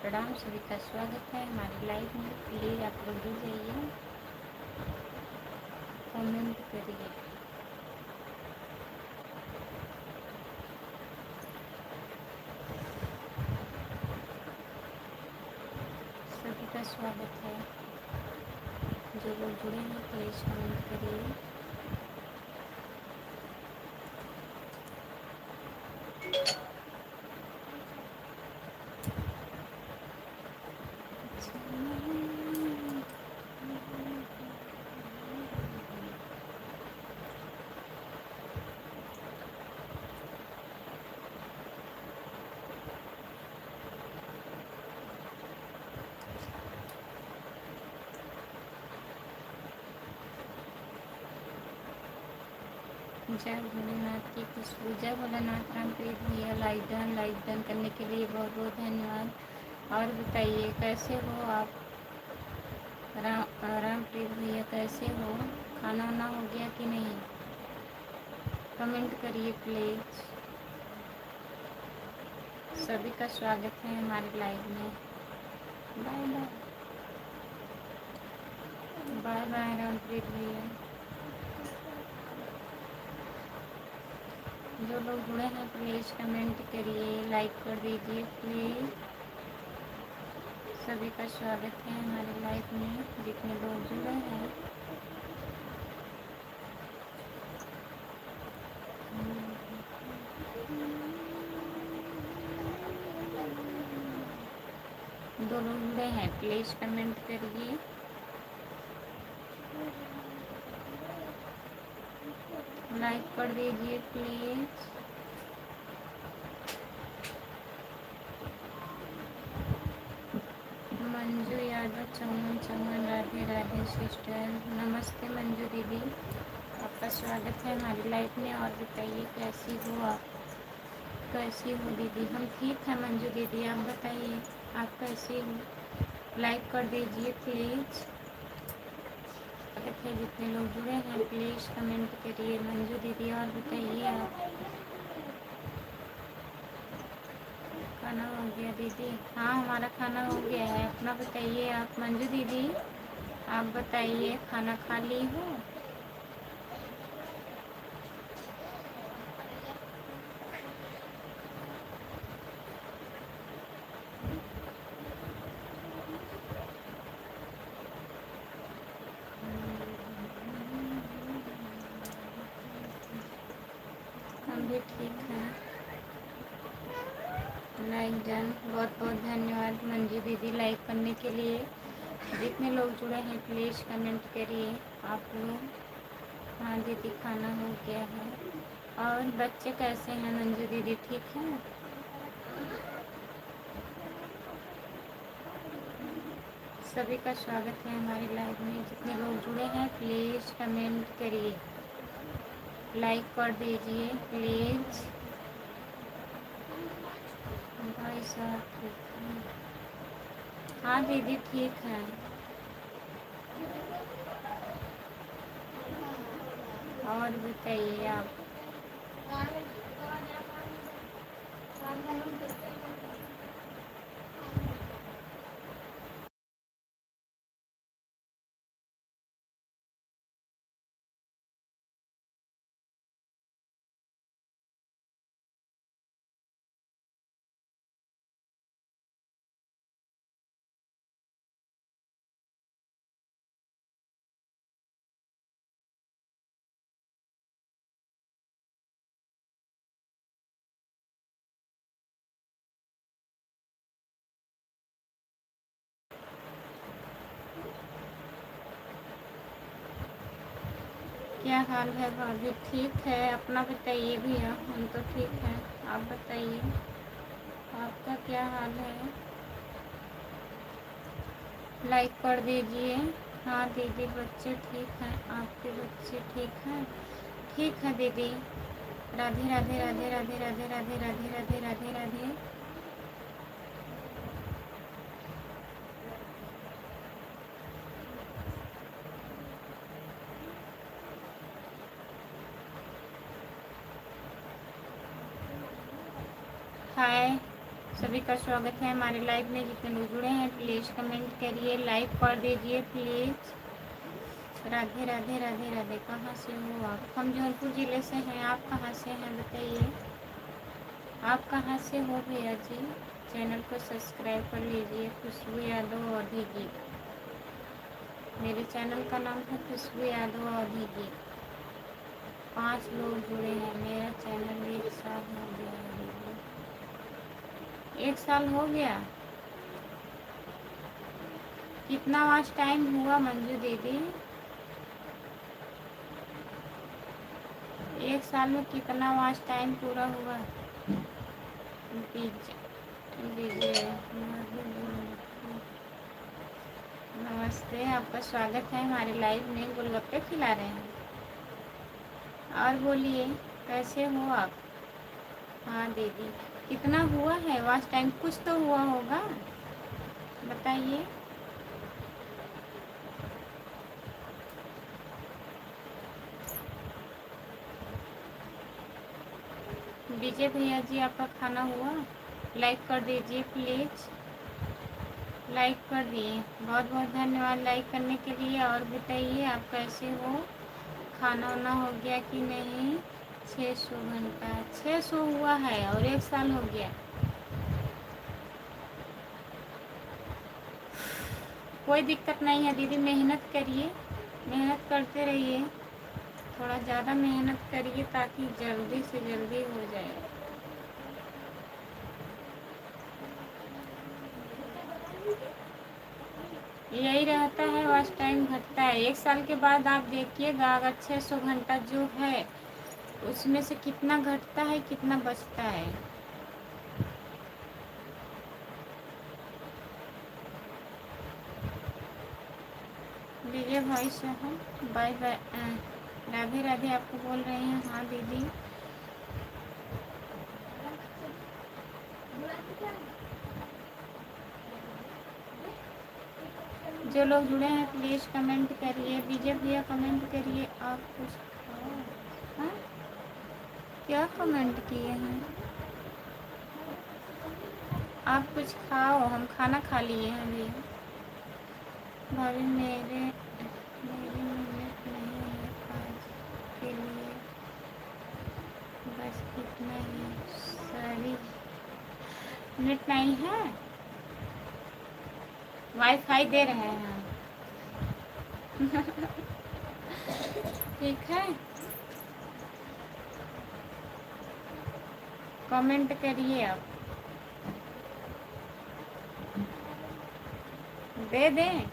प्रणाम, सभी का स्वागत है हमारी लाइव में। प्लीज़ आप लोग जुड़ जाइए, कमेंट करिए। सभी का स्वागत है। जो लोग जुड़े हैं प्लीज़ कमेंट करिए। जय भोलेनाथ की खुशबू। जय भोलेनाथ। रामप्रीत भैया लाइक डन करने के लिए बहुत बहुत धन्यवाद। और बताइए कैसे हो आप? रामप्रीत भैया कैसे हो? खाना वाना हो गया कि नहीं? कमेंट करिए प्लीज़। सभी का स्वागत है हमारे लाइव में। Bye bye. Bye bye Rampreet भैया। जो लोग जुड़े हैं प्लीज़ कमेंट करिए, लाइक कर दीजिए प्लीज़। सभी का स्वागत है हमारे लाइव में, जितने लोग जुड़े हैं। जो लोग जुड़े हैं प्लीज़ कमेंट करिए। लाइक कर दीजिए please. Manju Yadav Chaman Chaman, Radhe Radhe sister. नमस्ते मंजू दीदी, आपका स्वागत है हमारी लाइफ में। और बताइए कैसी हो आप? कैसी हो दीदी? हम ठीक हैं मंजू दीदी, आप बताइए आप कैसी हो? लाइक कर दीजिए प्लीज़। है जितने लोग जुड़े हैं प्लीज़ कमेंट करिए मंजू दीदी। और बताइए आप? खाना हो गया दीदी? हाँ हमारा खाना हो गया है। अपना बताइए आप मंजू दीदी, आप बताइए खाना खा ली हो? हम भी ठीक हैं। लाइक डन, बहुत बहुत धन्यवाद मंजू दीदी लाइक करने के लिए। जितने लोग जुड़े हैं प्लीज़ कमेंट करिए आप लोग। हाँ दीदी खाना हो गया है। और बच्चे कैसे हैं मंजू दीदी, ठीक है? सभी का स्वागत है हमारी लाइव में। जितने लोग जुड़े हैं प्लीज़ कमेंट करिए, लाइक कर दीजिए प्लीज़। भाई साहब ठीक है? हाँ दीदी ठीक है। और बताइए आप? क्या हाल है भाभी? ठीक है। अपना बताइए भैया। हम तो ठीक हैं, आप बताइए आपका क्या हाल है? लाइक कर दीजिए। हाँ दीदी बच्चे ठीक हैं, आपके बच्चे ठीक हैं? ठीक है दीदी। राधे राधे राधे राधे राधे राधे राधे राधे राधे राधे। हाय सभी का स्वागत है हमारे लाइव में। जितने लोग जुड़े हैं प्लीज़ कमेंट करिए, लाइक कर दीजिए प्लीज़। राधे राधे राधे राधे। कहाँ से हो आप? हम जौनपुर ज़िले से हैं। आप कहाँ से हैं बताइए? आप कहाँ से हो भैया जी? चैनल को सब्सक्राइब कर लीजिए। खुशबू यादव अवधी गीत, मेरे चैनल का नाम है खुशबू यादव अवधी गीत। 5 लोग जुड़े हैं। मेरा चैनल 1 साल हो गया है दीदी। 1 साल हो गया? कितना वॉच टाइम हुआ मंजू दीदी? 1 साल में कितना वॉच टाइम पूरा हुआ? विजय नमस्ते, आपका स्वागत है हमारे लाइव में। गोलगप्पे खिला रहे हैं। और बोलिए कैसे हो आप? हाँ दीदी, कितना हुआ है वॉच टाइम? कुछ तो हुआ होगा, बताइए। विजय भैया जी, आपका खाना हुआ? लाइक कर दीजिए प्लीज़। लाइक कर दिए, बहुत बहुत धन्यवाद लाइक करने के लिए। और बताइए आप कैसे हो? खाना वाना हो गया कि नहीं? 600 घंटा, 600 हुआ है और 1 साल हो गया। कोई दिक्कत नहीं है दीदी, मेहनत करिए, मेहनत करते रहिए। थोड़ा ज़्यादा मेहनत करिए ताकि जल्दी से जल्दी हो जाए। यही रहता है, वॉच टाइम घटता है। 1 साल के बाद आप देखिएगा अगर 600 घंटा जो है उसमें से कितना घटता है कितना बचता है। विजय भाई साहब बाय बाय। राधे राधे आपको बोल रहे हैं। हाँ दीदी, जो लोग जुड़े हैं प्लीज़ कमेंट करिए। विजय भैया कमेंट करिए। आप कुछ खाओ। हाँ, क्या कमेंट किए हैं? आप कुछ खाओ, हम खाना खा लिए हैं भैया। भाभी मेरी मिनट नहीं है आज के लिए, बस इतना ही। सारी मिनट नहीं है, वाईफाई दे रहे हैं हम। ठीक है, कमेंट करिए आप। दे दें?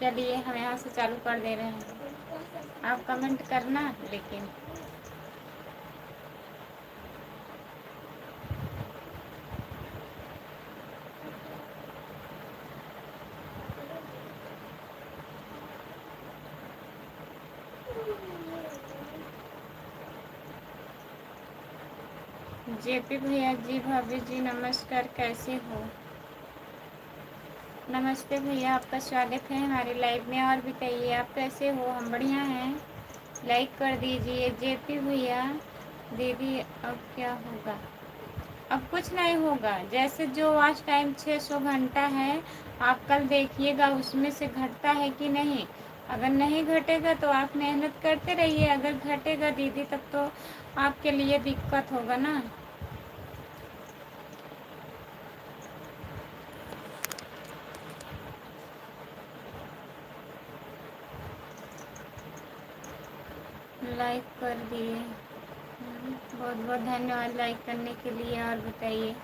चलिए हम यहाँ से चालू कर दे रहे हैं, आप कमेंट करना लेकिन। जेपी भैया जी, भाभी जी नमस्कार, कैसे हो? नमस्ते भैया, आपका स्वागत है हमारे लाइव में। और बताइए आप कैसे हो? हम बढ़िया हैं। लाइक कर दीजिए। जेपी भैया, दीदी अब क्या होगा? अब कुछ नहीं होगा। जैसे जो वॉच टाइम 600 घंटा है, आप कल देखिएगा उसमें से घटता है कि नहीं। अगर नहीं घटेगा तो आप मेहनत करते रहिए, अगर घटेगा दीदी तब तो आपके लिए दिक्कत होगा ना। लाइक कर दिए, बहुत बहुत धन्यवाद लाइक करने के लिए। और बताइए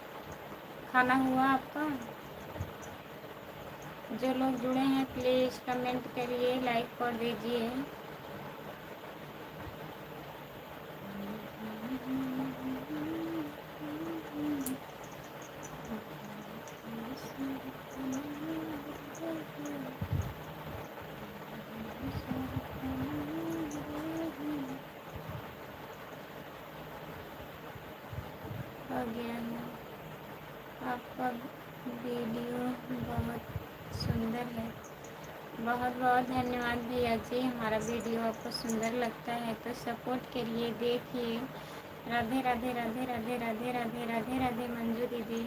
खाना हुआ आपका? जो लोग जुड़े हैं प्लीज़ कमेंट करिए, लाइक कर दीजिए। हो गया है। आपका वीडियो बहुत सुंदर है। बहुत बहुत धन्यवाद भैया जी। हमारा वीडियो आपको सुंदर लगता है तो सपोर्ट करिए, देखिए। राधे राधे राधे राधे राधे राधे राधे राधे मंजू दीदी।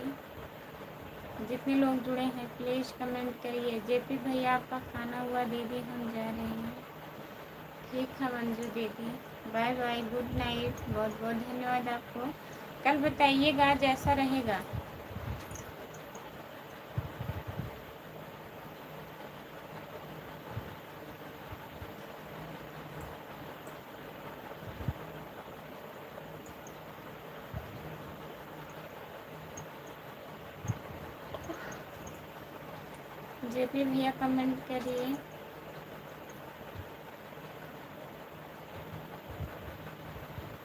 जितने लोग जुड़े हैं प्लीज़ कमेंट करिए। जेपी भैया आपका खाना हुआ दीदी, हम जा रहे हैं। ठीक है मंजू दीदी, बाय बाय, गुड नाइट। बहुत बहुत धन्यवाद आपको। कल बताइएगा जैसा रहेगा। जेपी भैया कमेंट करिए।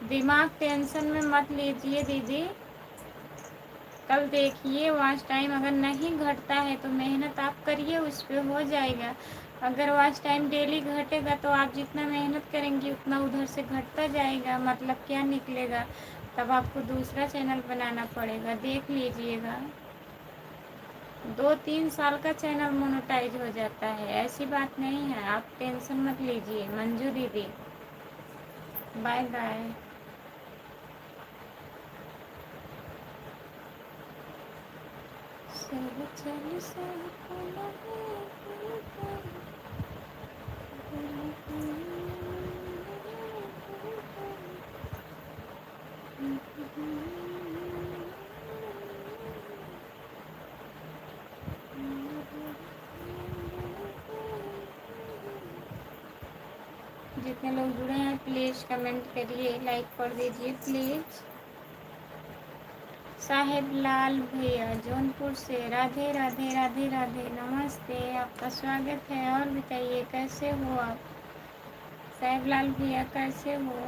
दिमाग टेंशन में मत लीजिए दीदी। कल देखिए वॉच टाइम अगर नहीं घटता है तो मेहनत आप करिए, उस पर हो जाएगा। अगर वॉच टाइम डेली घटेगा तो आप जितना मेहनत करेंगी उतना उधर से घटता जाएगा, मतलब क्या निकलेगा। तब आपको दूसरा चैनल बनाना पड़ेगा, देख लीजिएगा। 2-3 साल का चैनल मोनेटाइज हो जाता है, ऐसी बात नहीं है। आप टेंशन मत लीजिए मंजू दीदी। Bye bye. जितने लोग जुड़े हैं प्लीज़ कमेंट करिए, लाइक कर दीजिए प्लीज़। साहेब लाल भैया जौनपुर से, राधे राधे राधे राधे, नमस्ते, आपका स्वागत है। और बताइए कैसे हो आप? साहेब लाल भैया कैसे हो?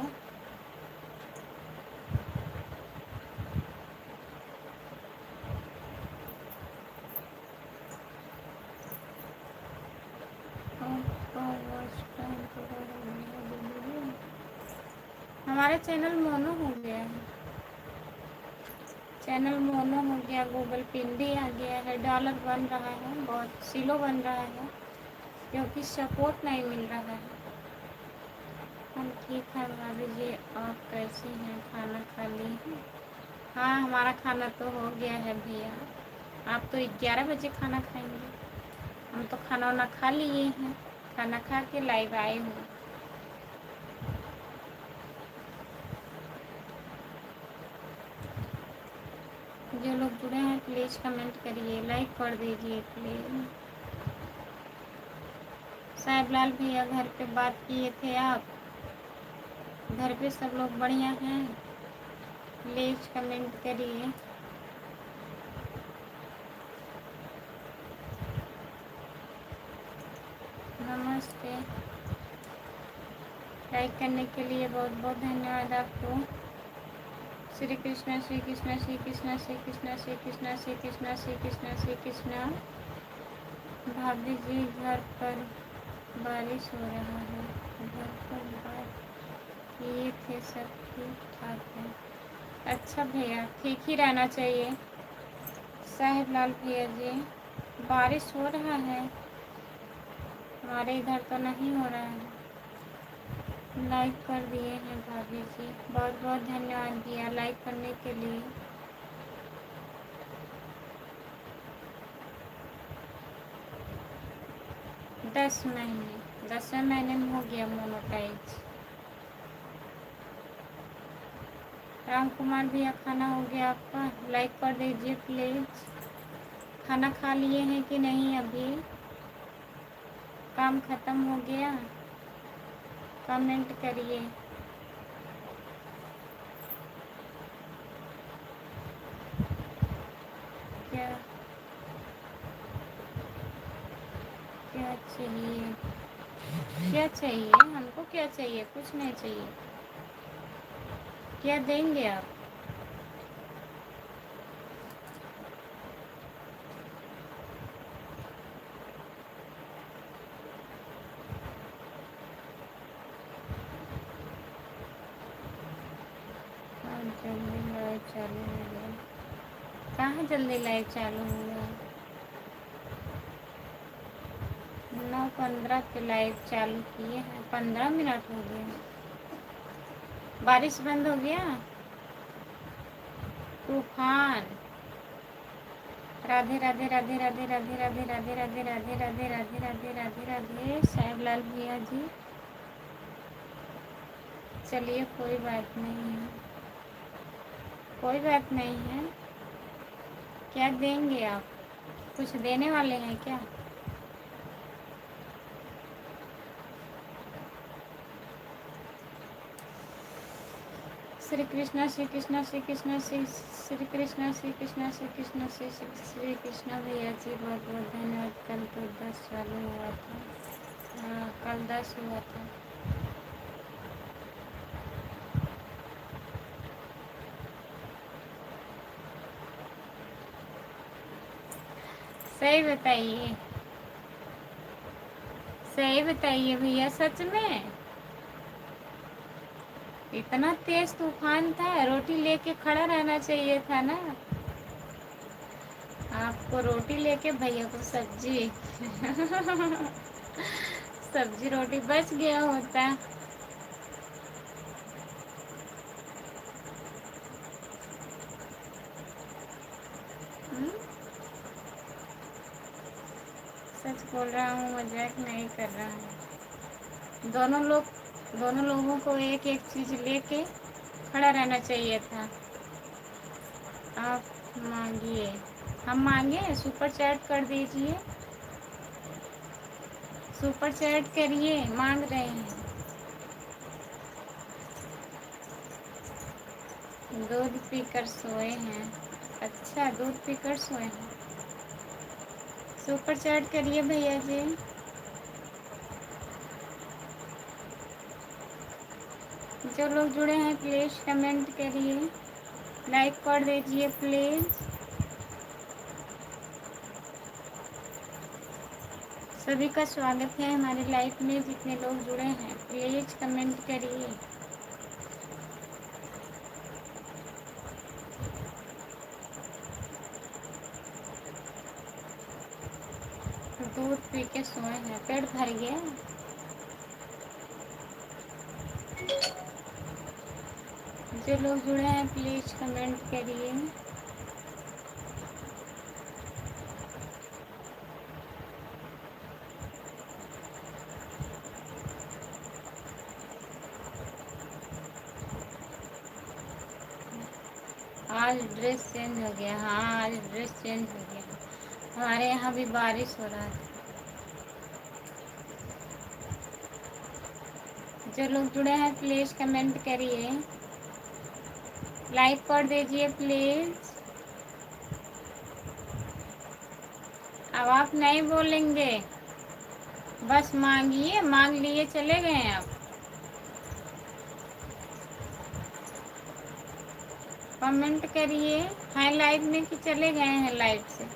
हमारा चैनल मोनो हो गया है। चैनल मोनो हो गया, गूगल पिन भी आ गया है, डॉलर बन रहा है, बहुत सिलो बन रहा है क्योंकि सपोर्ट नहीं मिल रहा है। हम ठीक है भाभी जी, आप कैसी हैं? खाना खा ली हैं? हाँ हमारा खाना तो हो गया है भैया। आप तो 11 बजे खाना खाएंगे, हम तो खाना वाना खा लिए हैं। खाना खा के लाइव आए हूँ। जो लोग जुड़े हैं प्लीज़ कमेंट करिए, लाइक कर दीजिए प्लीज़। साहेब लाल भैया घर पे बात किए थे आप? घर पे सब लोग बढ़िया हैं? प्लीज़ कमेंट करिए। नमस्ते। लाइक करने के लिए बहुत बहुत धन्यवाद आपको। श्री कृष्ण श्री कृष्ण श्री कृष्ण श्री कृष्ण श्री कृष्ण श्री कृष्ण श्री कृष्ण श्री कृष्ण। भाभी जी घर पर बारिश हो रहा है, घर पर बात किए थे, सब ठीक ठाक है। अच्छा भैया, ठीक ही रहना चाहिए। साहेब लाल भैया जी बारिश हो रहा है, हमारे इधर तो नहीं हो रहा है। लाइक कर दिए हैं भाभी जी, बहुत बहुत धन्यवाद दिया लाइक करने के लिए। दस महीने 10वें महीने में हो गया मोनोटाइज। राम कुमार भैया खाना हो गया आपका? लाइक कर दीजिए प्लीज़। खाना खा लिए हैं कि नहीं अभी? काम ख़त्म हो गया? कमेंट करिए। क्या क्या चाहिए? क्या चाहिए हमको? क्या चाहिए? कुछ नहीं चाहिए। क्या देंगे आप? हाँ जल्दी लाइव चालू हो गया। कहाँ जल्दी लाइव चालू हुआ? 9:15 के लाइव चालू किए हैं, 15 मिनट हो गए हैं। बारिश बंद हो गया। तूफान। राधे राधे राधे राधे राधे राधे राधे राधे राधे राधे राधे राधे राधे राधे साहेबलाल भैया जी। चलिए कोई बात नहीं है, कोई बात नहीं है। क्या देंगे आप? कुछ देने वाले हैं क्या? श्री कृष्णा श्री कृष्णा श्री कृष्णा श्री कृष्णा श्री कृष्णा श्री कृष्णा श्री कृष्णा भैया जी, बहुत बहुत धन्यवाद। कल तो 10 चालू हुआ था। हाँ, कल 10 हुआ था। सही बताइए, सही बताइए भैया, सच में इतना तेज तूफान था, रोटी लेके खड़ा रहना चाहिए था ना। आपको रोटी लेके, भैया को सब्जी। सब्जी रोटी बच गया होता। हम्म, सच बोल रहा हूँ, मजाक नहीं कर रहा हूँ। दोनों लोग, दोनों लोगों को एक एक चीज लेके खड़ा रहना चाहिए था। आप मांगिए, हम मांगे, सुपर चैट कर दीजिए, सुपर चैट करिए, मांग रहे हैं। दूध पीकर सोए हैं। अच्छा, दूध पीकर सोए हैं। सुपर चैट करिए भैया जी। जो लोग जुड़े हैं प्लीज़ कमेंट करिए, लाइक कर दीजिए प्लीज़। सभी का स्वागत है हमारे लाइफ में, जितने लोग जुड़े हैं प्लीज़ कमेंट करिए। दूध पी के सोए हैं, पेट भर गया। जो लोग जुड़े हैं प्लीज़ कमेंट करिए। आज ड्रेस चेंज हो गया। हाँ, आज ड्रेस चेंज हो गया। हमारे यहाँ भी बारिश हो रहा है। जो लोग जुड़े हैं प्लीज़ कमेंट करिए, लाइक कर दीजिए प्लीज़। अब आप नहीं बोलेंगे, बस मांगिए, मांग लिए चले गए आप। कमेंट करिए, हैं लाइव में कि चले गए हैं लाइव से?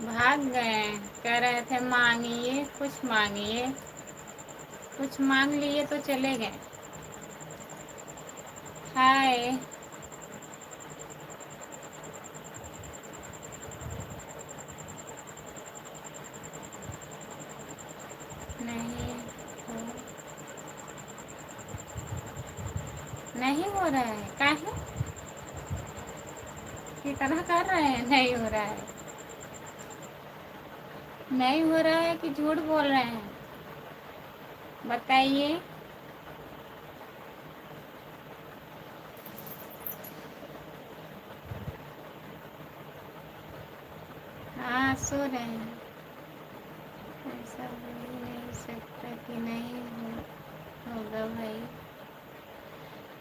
भाग गए, कह रहे थे मांगिए, कुछ मांगिए, कुछ मांग लिए तो चले गए। हाय। नहीं हो, नहीं हो रहा है, काहे कितना कर रहे हैं, नहीं हो रहा है। नहीं हो रहा है कि झूठ बोल रहे हैं, बताइए। हाँ, सो रहे हैं। ऐसा हो ही नहीं सकता कि नहीं होगा भाई।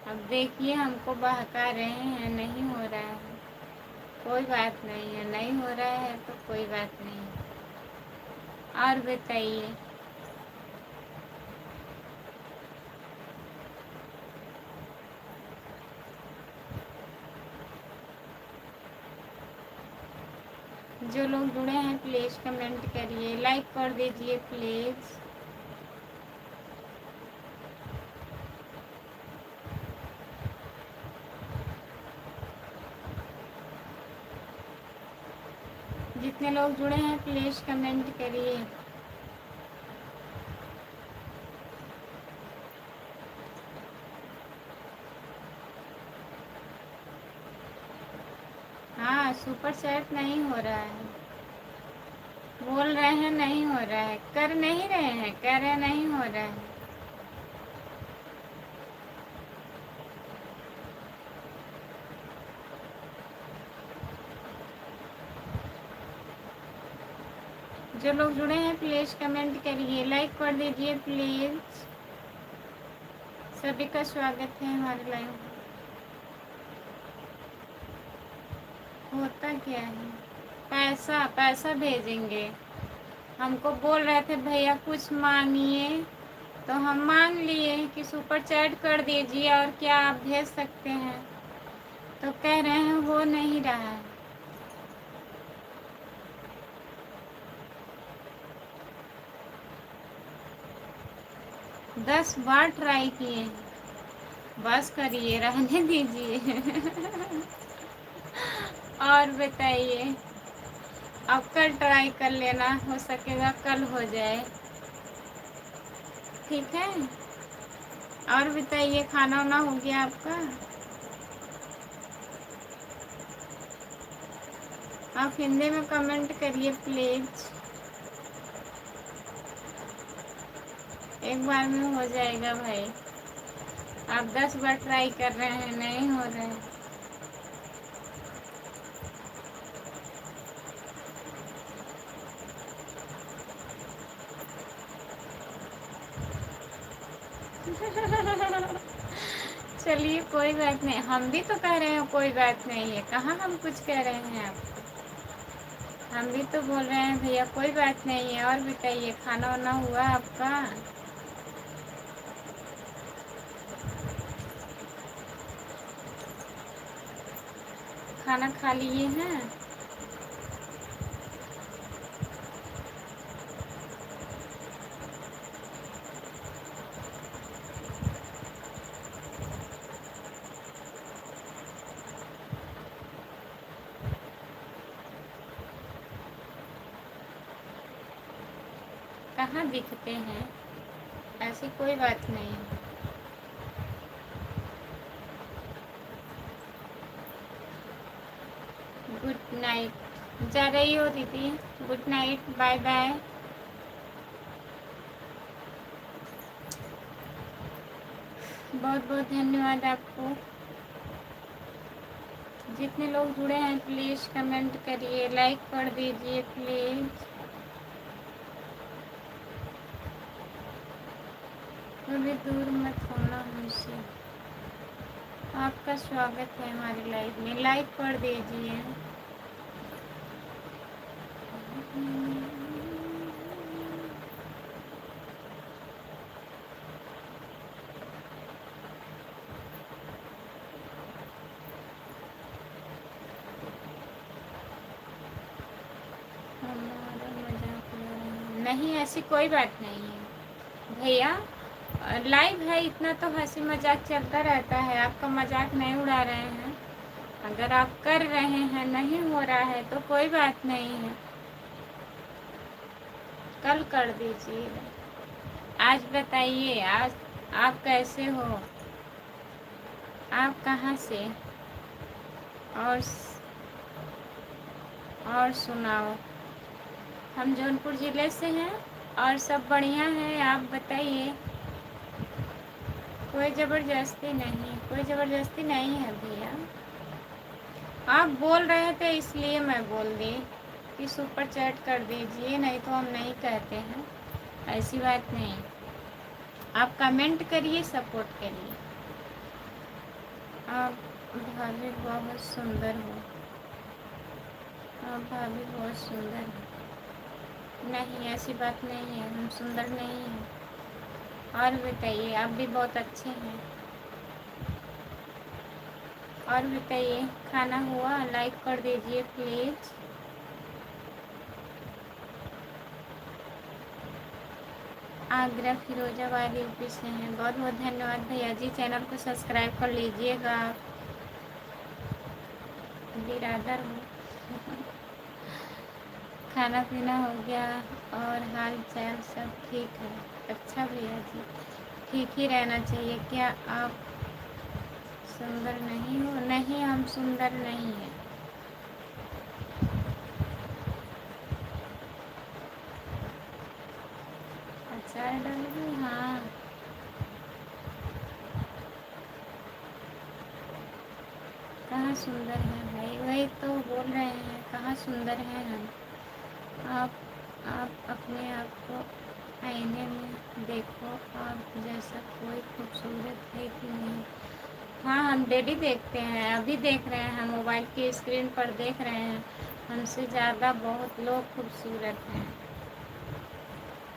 अब देखिए, हमको बहका रहे हैं, नहीं हो रहा है। कोई बात नहीं है, नहीं हो रहा है तो कोई बात नहीं है। और बताइए। जो लोग जुड़े हैं प्लीज़ कमेंट करिए, लाइक कर दीजिए प्लीज़। जितने लोग जुड़े हैं प्लीज़ कमेंट करिए। हाँ, सुपर चैट नहीं हो रहा है। बोल रहे हैं नहीं हो रहा है, कर नहीं रहे हैं, कह रहे हैं नहीं हो रहा है। जो लोग जुड़े हैं प्लीज़ कमेंट करिए, लाइक कर दीजिए प्लीज़। सभी का स्वागत है हमारे लाइव। होता क्या है? पैसा पैसा भेजेंगे। हमको बोल रहे थे भैया कुछ मांगिए, तो हम मांग लिए कि सुपर चैट कर दीजिए और क्या आप भेज सकते हैं, तो कह रहे हैं हो नहीं रहा है। 10 बार ट्राई किए। बस करिए, रहने दीजिए। और बताइए, अब कल ट्राई कर लेना, हो सकेगा कल हो जाए, ठीक है। और बताइए, खाना वाना हो गया आपका? आप हिंदी में कमेंट करिए प्लीज़। एक बार में हो जाएगा भाई। आप 10 बार ट्राई कर रहे हैं, नहीं हो रहा है। चलिए कोई बात नहीं, हम भी तो कह रहे हैं कोई बात नहीं है, कहाँ हम कुछ कह रहे हैं आपको। हम भी तो बोल रहे हैं भैया कोई बात नहीं है। और बताइए, खाना वाना हुआ आपका? खाना खा लिए हैं? कहाँ दिखते हैं, ऐसी कोई बात नहीं है। Good night. जा रही हो दीदी? Good night, bye bye. बहुत बहुत धन्यवाद आपको। जितने लोग जुड़े हैं प्लीज़ कमेंट करिए, लाइक कर दीजिए प्लीज़। थोड़ी दूर मत होना हमसे। आपका स्वागत है हमारी लाइफ में, लाइक कर दीजिए। हमारा मजाक उड़ा रहे हैं। नहीं, ऐसी कोई बात नहीं है भैया, लाइव है, इतना तो हंसी मजाक चलता रहता है, आपका मजाक नहीं उड़ा रहे हैं। अगर आप कर रहे हैं नहीं हो रहा है तो कोई बात नहीं है, कल कर दीजिए। आज बताइए, आज आप कैसे हो? आप कहाँ से? और और सुनाओ। हम जौनपुर ज़िले से हैं और सब बढ़िया है, आप बताइए। कोई ज़बरदस्ती नहीं, कोई ज़बरदस्ती नहीं है भैया। आप बोल रहे थे इसलिए मैं बोल दी कि सुपर चैट कर दीजिए, नहीं तो हम नहीं कहते हैं, ऐसी बात नहीं। आप कमेंट करिए, सपोर्ट करिए। आप भाभी बहुत सुंदर हो। आप भाभी बहुत सुंदर हो। नहीं, ऐसी बात नहीं है, हम सुंदर नहीं हैं। और बताइए, आप भी बहुत अच्छे हैं। और बताइए, खाना हुआ? लाइक कर दीजिए प्लीज़। आगरा फिरोजाबाद यूपी से हैं। बहुत बहुत धन्यवाद भैया जी। चैनल को सब्सक्राइब कर लीजिएगा। बिरादर हूँ। खाना पीना हो गया और हाल चाल सब ठीक है। अच्छा भैया जी, ठीक ही रहना चाहिए। क्या आप सुंदर नहीं हो? नहीं, हम सुंदर नहीं हैं। अचार डाल दूँ? हाँ। कहाँ सुंदर है भाई? वही तो बोल रहे हैं, कहाँ सुंदर हैं हम। आप अपने आप को आईने में देखो, आप जैसा कोई खूबसूरत है कि नहीं। हाँ, हम डेली देखते हैं, अभी देख रहे हैं, हम मोबाइल की स्क्रीन पर देख रहे हैं। हमसे ज़्यादा बहुत लोग खूबसूरत हैं,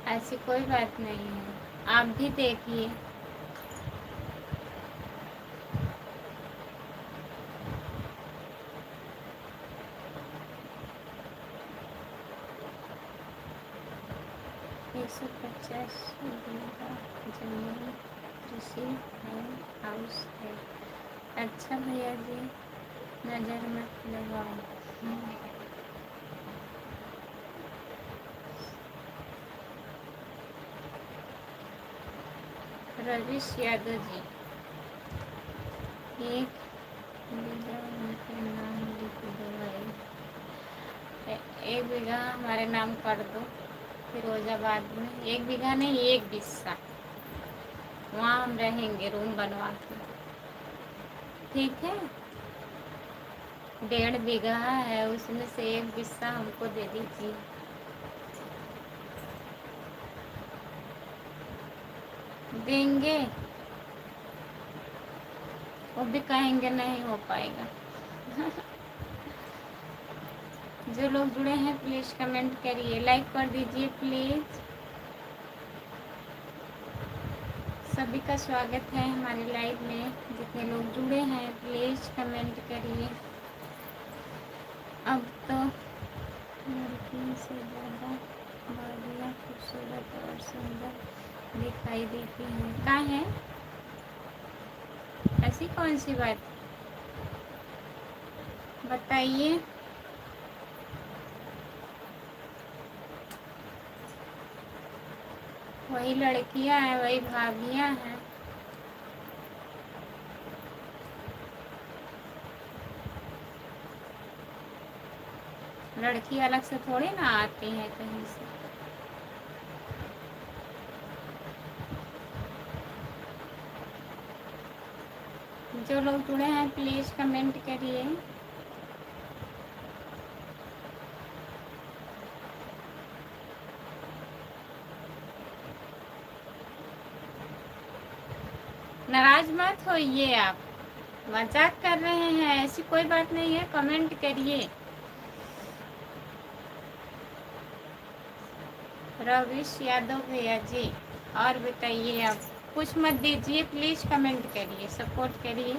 ऐसी कोई बात नहीं है। आप भी देखिए। एक 150 बीघा जमीन कृषि हाउस है। अच्छा भैया जी, नज़र मत लगाओ। रवीश यादव जी, एक बीघा उनके नाम लिख दो भाई। 1 बीघा हमारे नाम कर दो फिरोजाबाद में। 1 बीघा नहीं, 1 बिस्सा। वहाँ हम रहेंगे रूम बनवा के। ठीक है, 1.5 बीघा है, उसमें से 1 बिस्सा हमको दे दीजिए। देंगे, वो भी कहेंगे नहीं हो पाएगा। जो लोग जुड़े हैं प्लीज़ कमेंट करिए, लाइक कर दीजिए प्लीज़। सभी का स्वागत है हमारे लाइव में। जितने लोग जुड़े हैं प्लीज़ कमेंट करिए। अब तो लड़कियों से ज़्यादा बालियाँ खूबसूरत और सुंदर दिखाई देती हैं। कहाँ है? ऐसी कौन सी बात बताइए। वही लड़कियां हैं, वही भाभियां हैं। लड़की अलग से थोड़ी ना आती है कहीं से। जो लोग जुड़े हैं प्लीज़ कमेंट करिए। नाराज मत होइए आप, मजाक कर रहे हैं, ऐसी कोई बात नहीं है। कमेंट करिए। रवीश यादव भैया जी, और बताइए। आप कुछ मत दीजिए प्लीज़, कमेंट करिए, सपोर्ट करिए।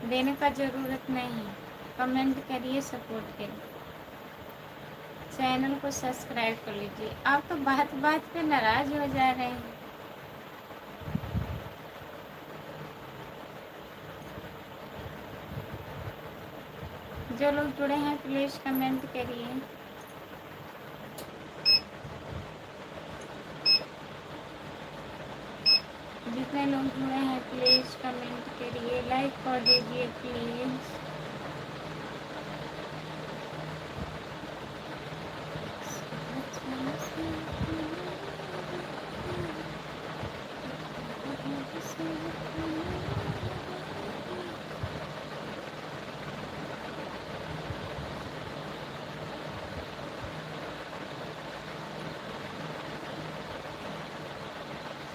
देने का ज़रूरत नहीं, कमेंट करिए, सपोर्ट करिए। चैनल को सब्सक्राइब कर लीजिए। आप तो बात बात पे नाराज़ हो जा रहे हैं। जो लोग जुड़े हैं प्लीज़ कमेंट करिए। जितने लोग जुड़े हैं प्लीज़ कमेंट करिए, लाइक कर दीजिए प्लीज़।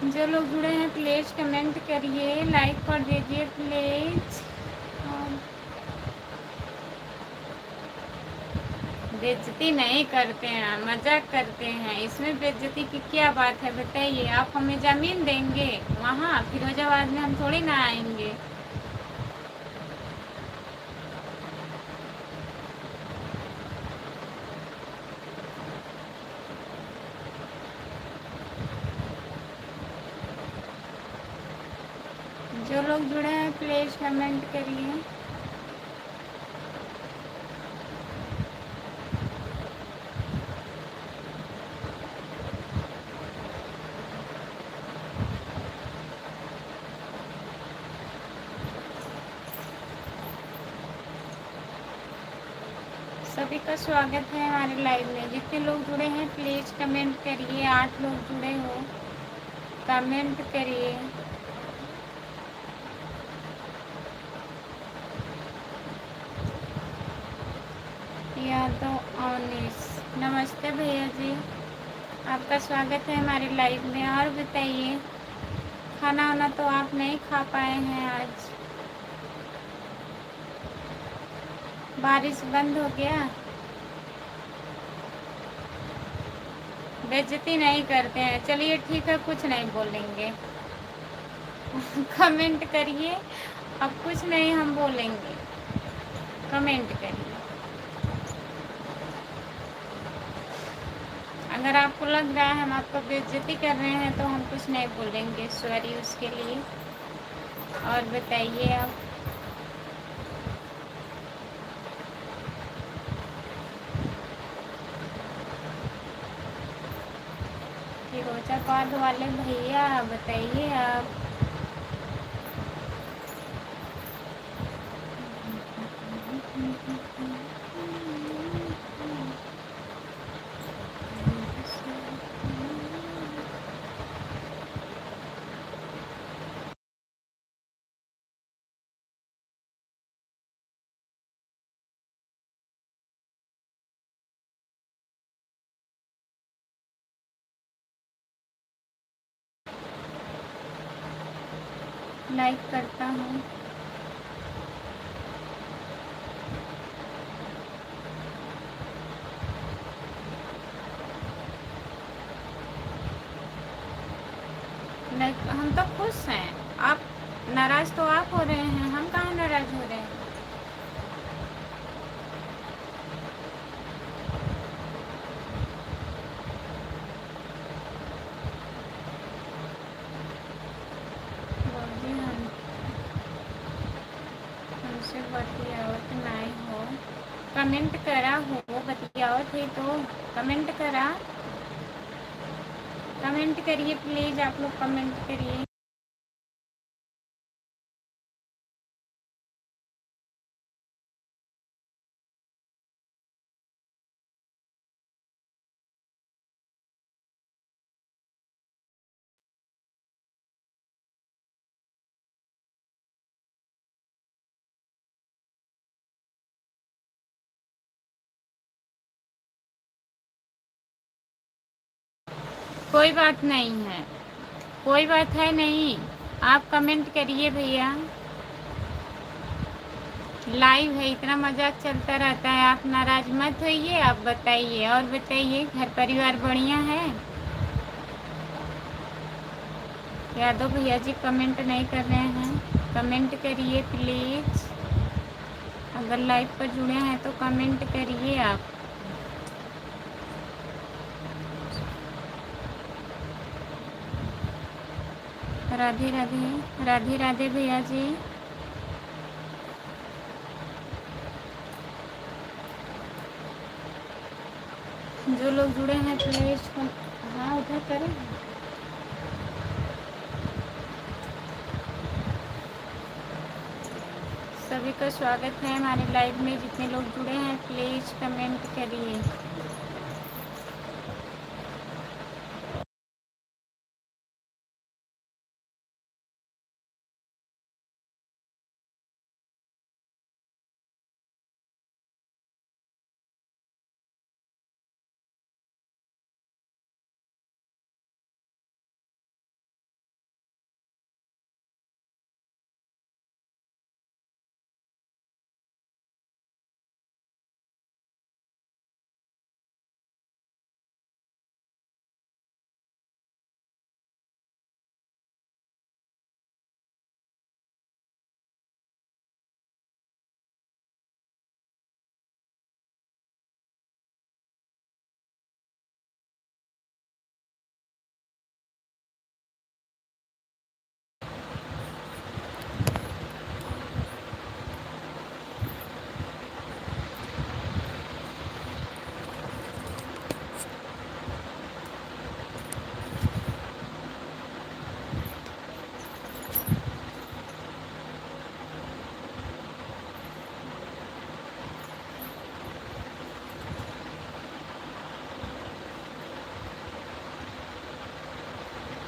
जो लोग जुड़े हैं प्लीज़ कमेंट करिए, लाइक कर दीजिए प्लीज़। बेइज्जती नहीं करते हैं, मजाक करते हैं। इसमें बेइज्जती की क्या बात है बताइए। आप हमें ज़मीन देंगे? वहाँ फिरोजाबाद में हम थोड़ी ना आएंगे। लोग जुड़े हैं प्लीज़ कमेंट करिए। सभी का स्वागत है हमारे लाइव में। जितने लोग जुड़े हैं प्लीज़ कमेंट करिए। 8 लोग जुड़े हो, कमेंट करिए। यादव अनिस, नमस्ते भैया जी, आपका स्वागत है हमारे लाइव में। और बताइए, खाना वाना तो आप नहीं खा पाए हैं आज? बारिश बंद हो गया? बेइज्जती नहीं करते हैं, चलिए ठीक है, कुछ नहीं बोलेंगे। कमेंट करिए, अब कुछ नहीं हम बोलेंगे, कमेंट करिए। अगर आपको लग रहा है हम आपको बेइज्जती कर रहे हैं तो हम कुछ नहीं बोलेंगे, सॉरी उसके लिए। और बताइए आप। फिरोजाबाद वाले भैया बताइए आप। लाइक करता हूँ। लाइक हम तो खुश हैं। आप नाराज़ तो आप हो रहे हैं, हम कहाँ नाराज़ हो रहे हैं। बाबूजी हमसे बतियावत नहीं हो। कमेंट करा हो, बतियावत है तो कमेंट करा। कमेंट करिए प्लीज़, आप लोग कमेंट करिए। कोई बात नहीं है, कोई बात है नहीं, आप कमेंट करिए भैया। लाइव है, इतना मजाक चलता रहता है, आप नाराज मत होइए। आप बताइए, और बताइए, घर परिवार बढ़िया है? यादव भैया जी कमेंट नहीं कर रहे हैं, कमेंट करिए प्लीज़। अगर लाइव पर जुड़े हैं तो कमेंट करिए आप। राधे राधे, राधे राधे भैया जी। जो लोग जुड़े हैं प्लीज़। हाँ, उधर करें। सभी का स्वागत है हमारे लाइव में। जितने लोग जुड़े हैं प्लीज़ कमेंट करिए।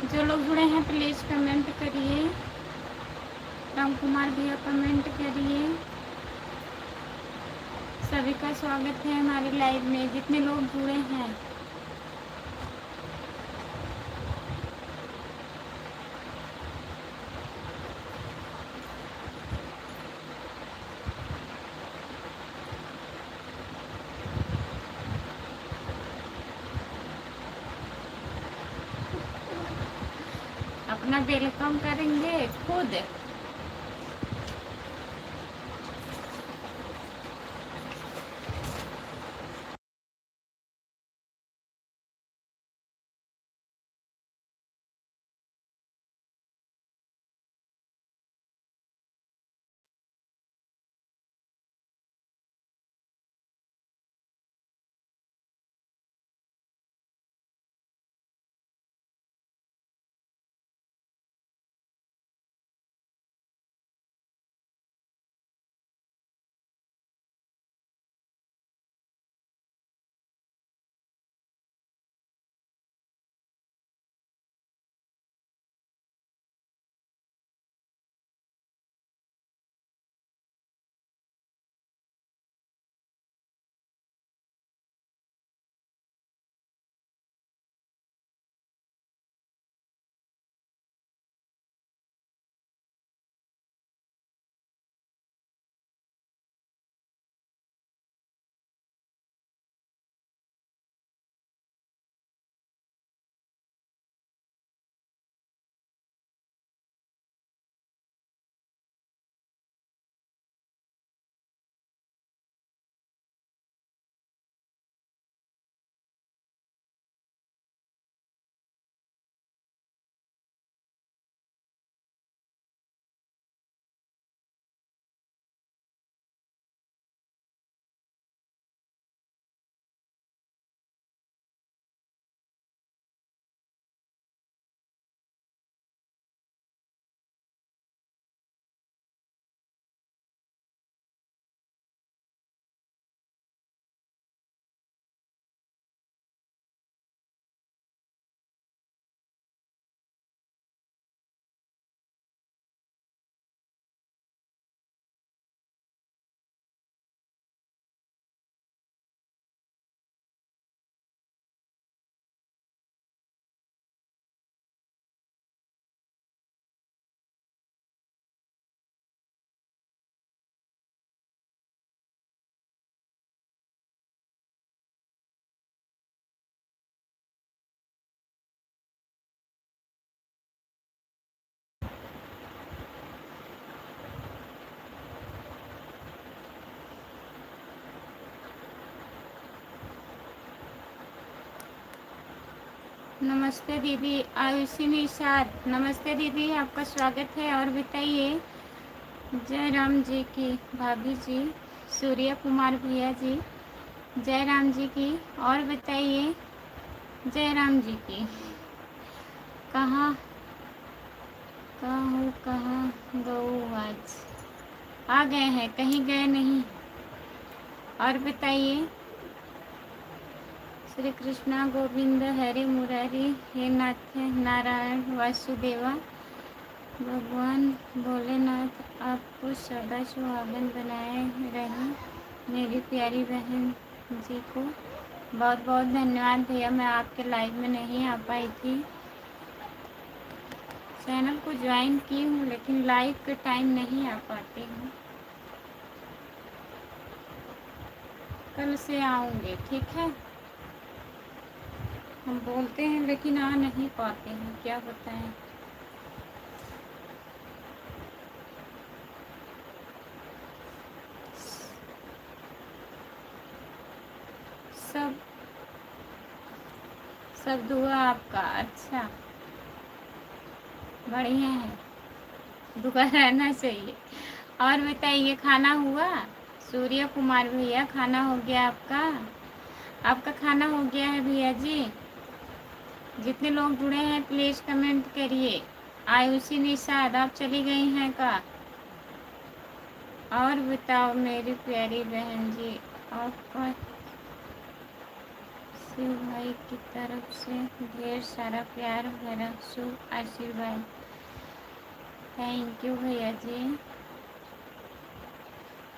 जो लोग जुड़े हैं प्लीज़ कमेंट करिए। राम कुमार भैया कमेंट करिए। सभी का स्वागत है हमारे लाइव में, जितने लोग जुड़े हैं। अपना वेलकम करेंगे खुद। नमस्ते दीदी आयुषी निषाद, नमस्ते दीदी, आपका स्वागत है। और बताइए। जय राम जी की भाभी जी, सूर्य कुमार भैया जी, जय राम जी की। और बताइए। जय राम जी की। कहाँ कहाँ गऊ आज? आ गए हैं, कहीं गए नहीं। और बताइए। श्री कृष्णा गोविंद हरे मुरारी, हे नाथ नारायण वासुदेवा। भगवान भोलेनाथ आपको सदा सुहागन बनाए रहें। मेरी प्यारी बहन जी को बहुत बहुत धन्यवाद भैया। मैं आपके लाइव में नहीं आ पाई थी। चैनल को ज्वाइन की हूँ लेकिन लाइव के टाइम नहीं आ पाती हूँ। कल से आऊँगी, ठीक है। हम बोलते हैं लेकिन आ नहीं पाते हैं, क्या बताएं। सब सब दुआ आपका। अच्छा, बढ़िया है, दुआ रहना चाहिए। और बताइए, खाना हुआ? सूर्य कुमार भैया, खाना हो गया आपका? आपका खाना हो गया है भैया जी? जितने लोग जुड़े हैं प्लीज़ कमेंट करिए। आयुषी निषाद, आप चली गई हैं का? और बताओ मेरी प्यारी बहन जी, आपका शिव भाई की तरफ से ढेर सारा प्यार भरा शुभ आशीर्वाद। थैंक यू भैया जी।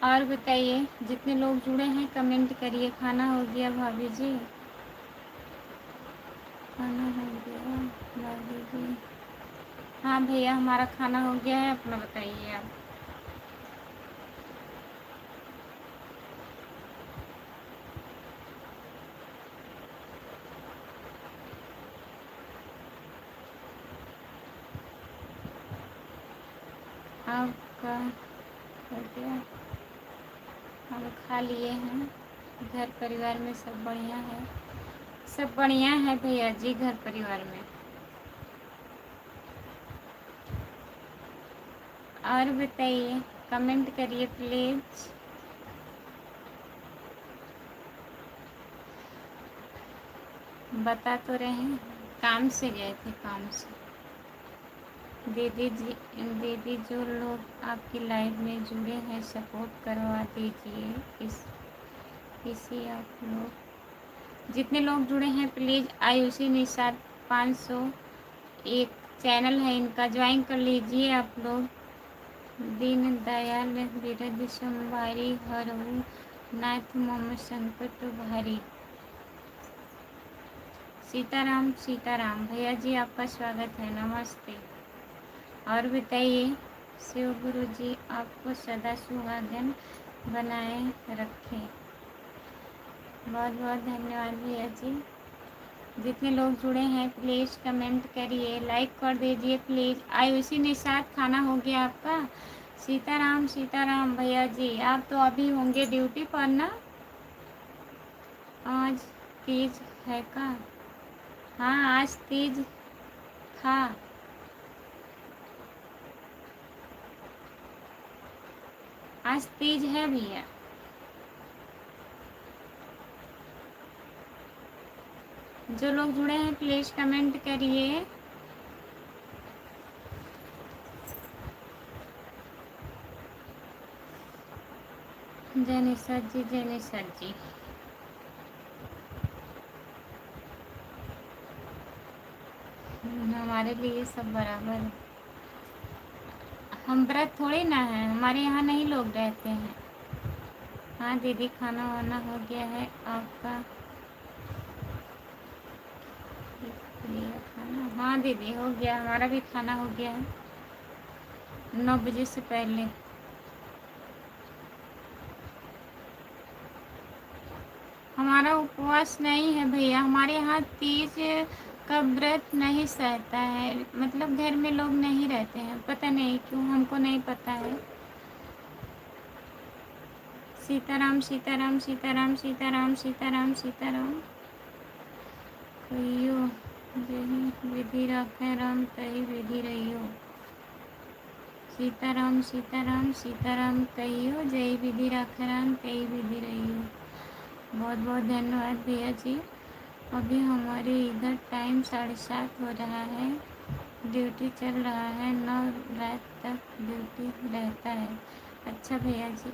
और बताइए, जितने लोग जुड़े हैं कमेंट करिए। खाना हो गया भाभी जी? खाना हो गया भाभी जी? हाँ भैया, हमारा खाना हो गया है। अपना बताइए आप। आपका हो गया? हम खा लिए हैं। घर परिवार में सब बढ़िया है? सब बढ़िया है भैया जी, घर परिवार में। और बताइए, कमेंट करिए प्लीज़। बता तो रहे हैं, काम से गए थे, काम से। दीदी जी, दीदी जो लोग आपकी लाइव में जुड़े हैं सपोर्ट करवा दीजिए। किसी आप लोग, जितने लोग जुड़े हैं प्लीज़ आयुषी निषाद 500 एक चैनल है इनका, ज्वाइन कर लीजिए आप लोग। दीन दयाल विरद संभारी हरऊ नाथ मम संकट भारी। सीताराम सीताराम भैया जी, आपका स्वागत है, नमस्ते। और बताइए, शिव गुरु जी आपको सदा सुहागन बनाए रखें। बहुत बहुत धन्यवाद भैया जी। जितने लोग जुड़े हैं प्लीज़ कमेंट करिए, लाइक कर दीजिए प्लीज़। आयुषी निषाद, खाना हो गया आपका? सीताराम सीताराम भैया जी, आप तो अभी होंगे ड्यूटी पर ना? आज तीज है का? हाँ, आज तीज था। आज तीज है भैया। जो लोग जुड़े हैं प्लीज़ कमेंट करिए। जैनिसर जी, जैनिसर जी, हमारे लिए सब बराबर है। हम व्रत थोड़ी ना है, हमारे यहाँ नहीं लोग रहते हैं। हाँ दीदी, खाना वाना हो गया है आपका? लिया खाना? हाँ दीदी, हो गया, हमारा भी खाना हो गया है 9 बजे से पहले। हमारा उपवास नहीं है भैया, हमारे यहाँ तीज का व्रत नहीं सहता है। मतलब घर में लोग नहीं रहते हैं, पता नहीं क्यों, हमको नहीं पता है। सीताराम सीताराम सीताराम सीताराम सीताराम सीताराम। कहियो जही विधि रखे राम तही विधि रहियो। सीताराम सीताराम सीताराम कहियो, जय विधि रखे राम तही विधि रहियो। बहुत बहुत धन्यवाद भैया जी। अभी हमारे इधर टाइम 7:30 हो रहा है। ड्यूटी चल रहा है, 9 रात तक ड्यूटी रहता है। अच्छा भैया जी,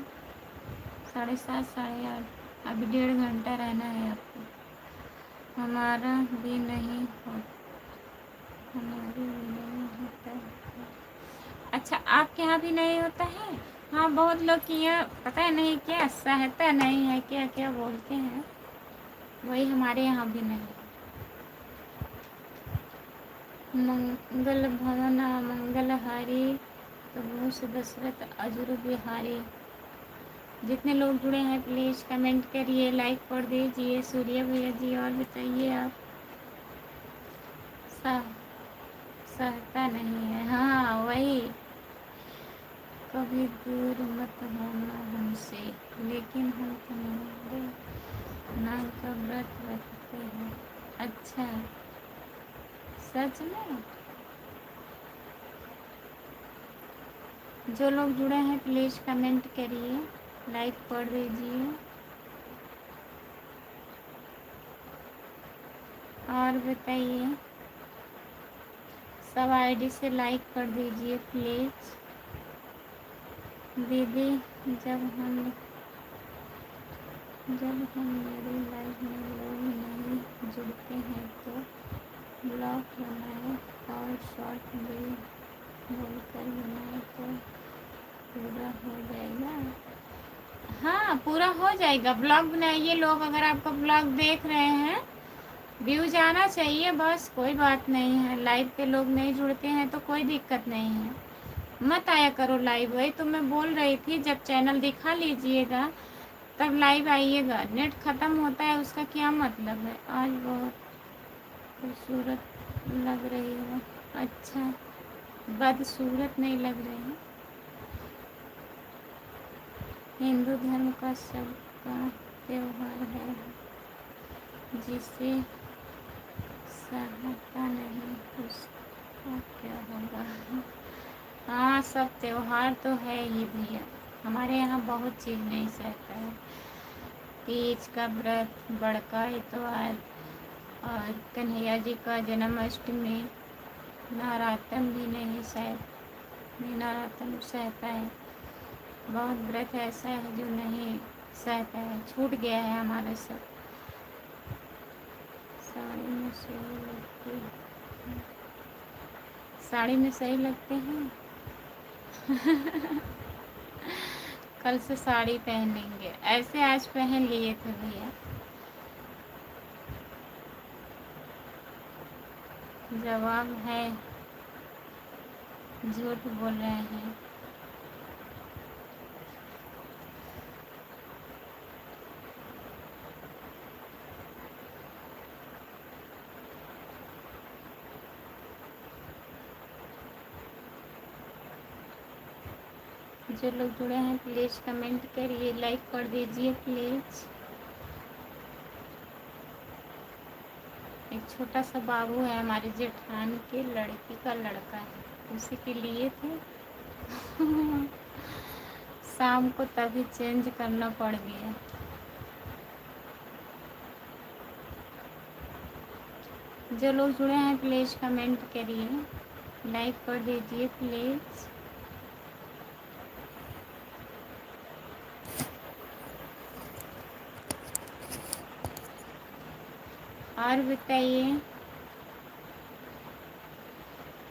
7:30 8:30, अभी 1.5 घंटा रहना है आपको। हमारा भी नहीं हो, हमारे भी नहीं होता है। अच्छा, आपके यहाँ भी नहीं होता है? हाँ, बहुत लोग की यहाँ पता नहीं क्या सहता नहीं है, क्या क्या बोलते हैं, वही हमारे यहाँ भी नहीं। मंगल भवन मंगलहारी प्रभु से दशरथ अजुर बिहारी। जितने लोग जुड़े हैं प्लीज़ कमेंट करिए, लाइक कर दीजिए। सूर्य भैया जी, और बताइए आप। सह सहता नहीं है, हाँ वही। कभी दूर मत होना हमसे, लेकिन हम तुम्हारे नाम का व्रत रखते हैं। अच्छा, सच में? जो लोग जुड़े हैं प्लीज़ कमेंट करिए, लाइक कर दीजिए। और बताइए, सब आईडी से लाइक कर दीजिए प्लीज़। दीदी, जब हम मेरी लाइफ में लोग नहीं करते हैं तो ब्लॉग बनाए और शॉर्ट भी बोलकर बनाए तो पूरा हो जाएगा। हाँ, पूरा हो जाएगा। ब्लॉग बनाइए, लोग अगर आपका ब्लॉग देख रहे हैं, व्यूज आना चाहिए, बस कोई बात नहीं है। लाइव पे लोग नहीं जुड़ते हैं तो कोई दिक्कत नहीं है, मत आया करो लाइव। वही तो मैं बोल रही थी, जब चैनल दिखा लीजिएगा तब लाइव आइएगा। नेट ख़त्म होता है उसका क्या मतलब है। आज बहुत खूबसूरत लग रही हो। अच्छा, बदसूरत नहीं लग रही है। हिंदू धर्म का सबका त्योहार है, जिसे सहता नहीं उसका क्या होगा। हाँ, सब त्योहार तो है ही भैया, हमारे यहाँ बहुत चीज़ नहीं सहता है। तीज का व्रत, बड़का इतवार और कन्हैया जी का जन्माष्टमी, नवरात्र भी नहीं नवरात्र सहता है। बहुत व्रत ऐसा है जो नहीं सहता है, छूट गया है हमारा सब। साड़ी में सही लगती है, साड़ी में सही लगते हैं। कल से साड़ी पहनेंगे, ऐसे आज पहन लिए थे भैया। जवाब है, झूठ बोल रहे हैं। जो लोग जुड़े हैं प्लीज़ कमेंट करिए, लाइक कर दीजिए प्लीज़। एक छोटा सा बाबू है, हमारे जेठान के लड़की का लड़का है, उसी के लिए थे। शाम को तभी चेंज करना पड़ गया। जो लोग जुड़े हैं प्लीज़ कमेंट करिए, लाइक कर दीजिए प्लीज़। और बताइए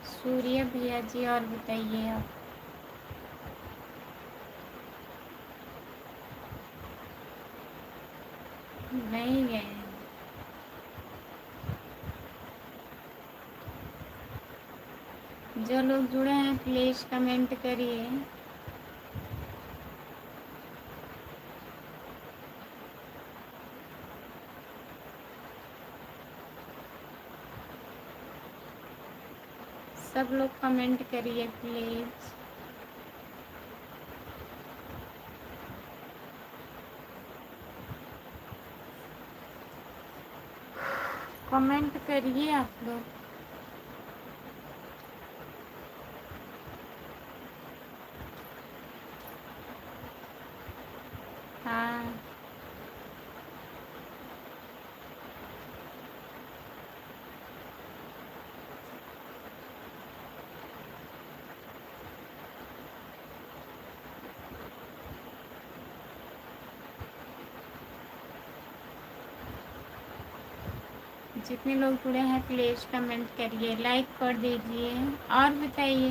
सूर्य भैया जी, और बताइए आप। नहीं गए। जो लोग जुड़े हैं प्लीज़ कमेंट करिए। सब लोग कमेंट करिए प्लीज़। कमेंट करिए आप लोग। हाँ, जितने लोग जुड़े हैं प्लीज़ कमेंट करिए, लाइक कर दीजिए। और बताइए,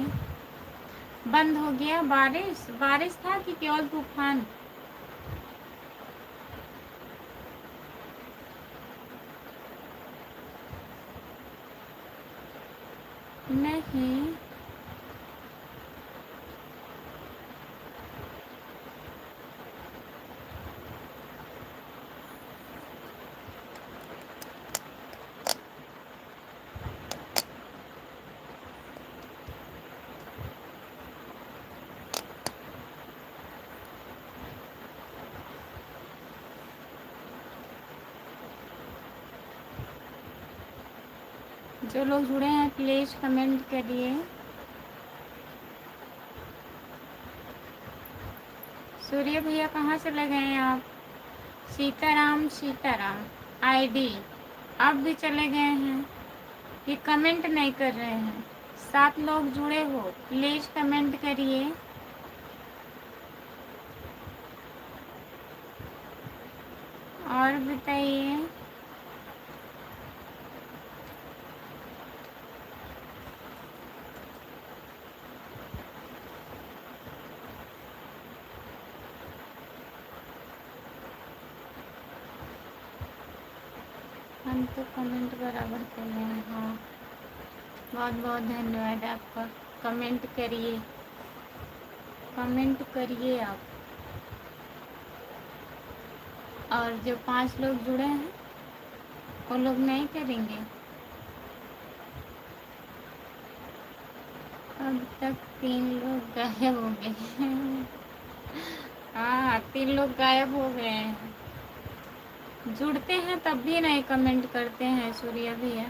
बंद हो गया बारिश? बारिश था कि केवल तूफान? नहीं, जो लोग जुड़े हैं प्लीज़ कमेंट करिए। सूर्य भैया कहाँ से लगे हैं आप? सीताराम सीताराम आईडी, आप भी चले गए हैं कि कमेंट नहीं कर रहे हैं? 7 लोग जुड़े हो, प्लीज़ कमेंट करिए। और बताइए, हम तो कमेंट बराबर कर रहे हैं। हाँ, बहुत बहुत धन्यवाद आपका। कमेंट करिए, कमेंट करिए आप। और जो 5 लोग जुड़े हैं वो लोग नहीं करेंगे। अब तक 3 लोग गायब हो गए हैं। हाँ, 3 लोग गायब हो गए हैं। जुड़ते हैं तब भी नहीं कमेंट करते हैं सूर्या भैया।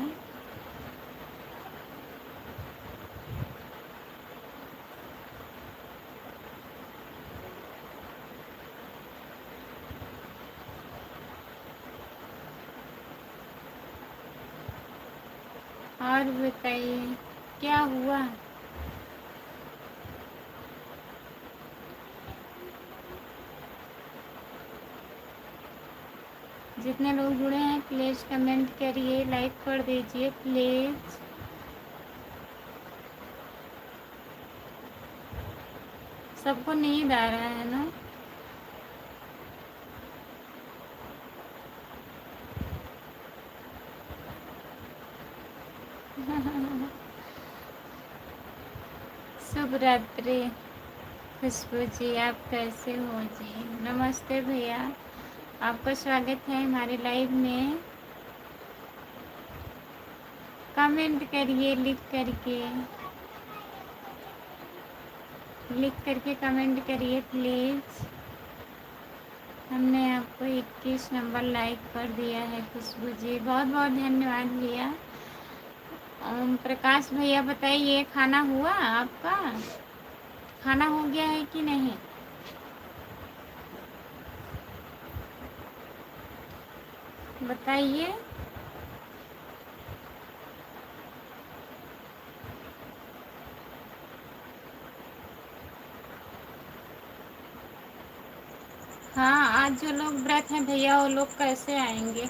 और बताइए क्या हुआ। जितने लोग जुड़े हैं प्लीज़ कमेंट करिए, लाइक कर दीजिए प्लीज़। सबको नींद आ रहा है ना। शुभ रात्रि खुशबू जी, आप कैसे हो जी। नमस्ते भैया, आपका स्वागत है हमारे लाइव में। कमेंट करिए लिख करके कमेंट करिए प्लीज़। हमने आपको 21 नंबर लाइक कर दिया है खुशबू जी, बहुत बहुत धन्यवाद भैया। ओम प्रकाश भैया बताइए खाना हुआ आपका, खाना हो गया है कि नहीं। बताइए। हाँ, आज जो लोग व्रत हैं भैया वो लोग कैसे आएंगे,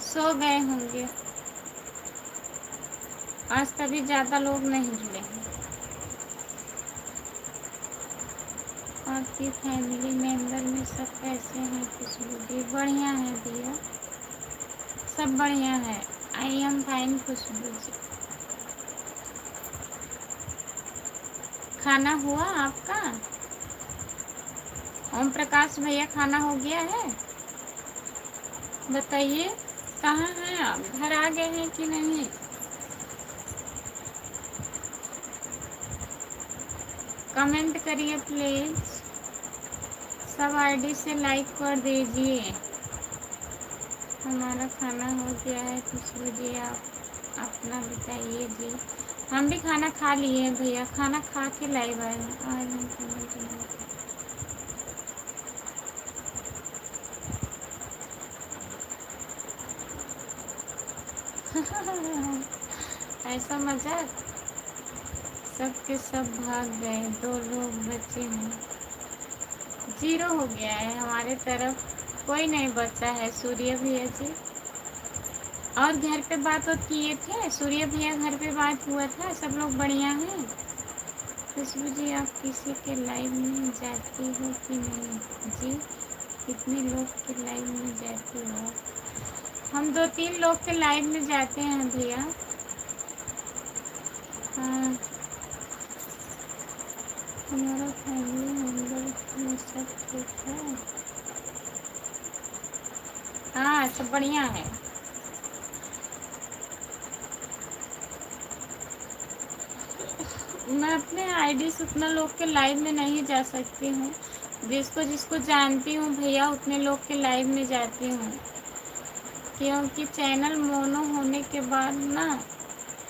सो गए होंगे। आज तभी ज़्यादा लोग नहीं जुड़े हैं। आपकी फैमिली मेंबर में सब कैसे हैं खुशबू जी। बढ़िया है भैया, सब बढ़िया है। आई एम फाइन खुशबू जी। खाना हुआ आपका। ओम प्रकाश भैया खाना हो गया है। बताइए कहाँ हैं आप, घर आ गए हैं कि नहीं। कमेंट करिए प्लीज़, सब आईडी से लाइक कर दीजिए। हमारा खाना हो गया है खुशबू जी, आप अपना बताइए जी। हम भी खाना खा लिए हैं भैया, खाना खा के लाइव आए हैं। आज हम कमेंट ऐसा मजाक। सब के सब भाग गए, 2 लोग बचे हैं। 0 हो गया है हमारे तरफ, कोई नहीं बचा है सूर्य भैया जी। और घर पे बात और किए थे सूर्य भैया, घर पे बात हुआ था, सब लोग बढ़िया हैं। खुशबू जी आप किसी के लाइव में जाती हो कि नहीं जी, कितने लोग के लाइव में जाती हो। हम 2-3 लोग के लाइव में जाते हैं भैया। हाँ, हमारा फैमिली मेम्बर में सब ठीक है। हाँ, सब बढ़िया है। मैं अपने आईडी से उतना लोग के लाइव में नहीं जा सकती हूँ। जिसको जिसको जानती हूँ भैया उतने लोग के लाइव में जाती हूँ, क्योंकि चैनल मोनो होने के बाद ना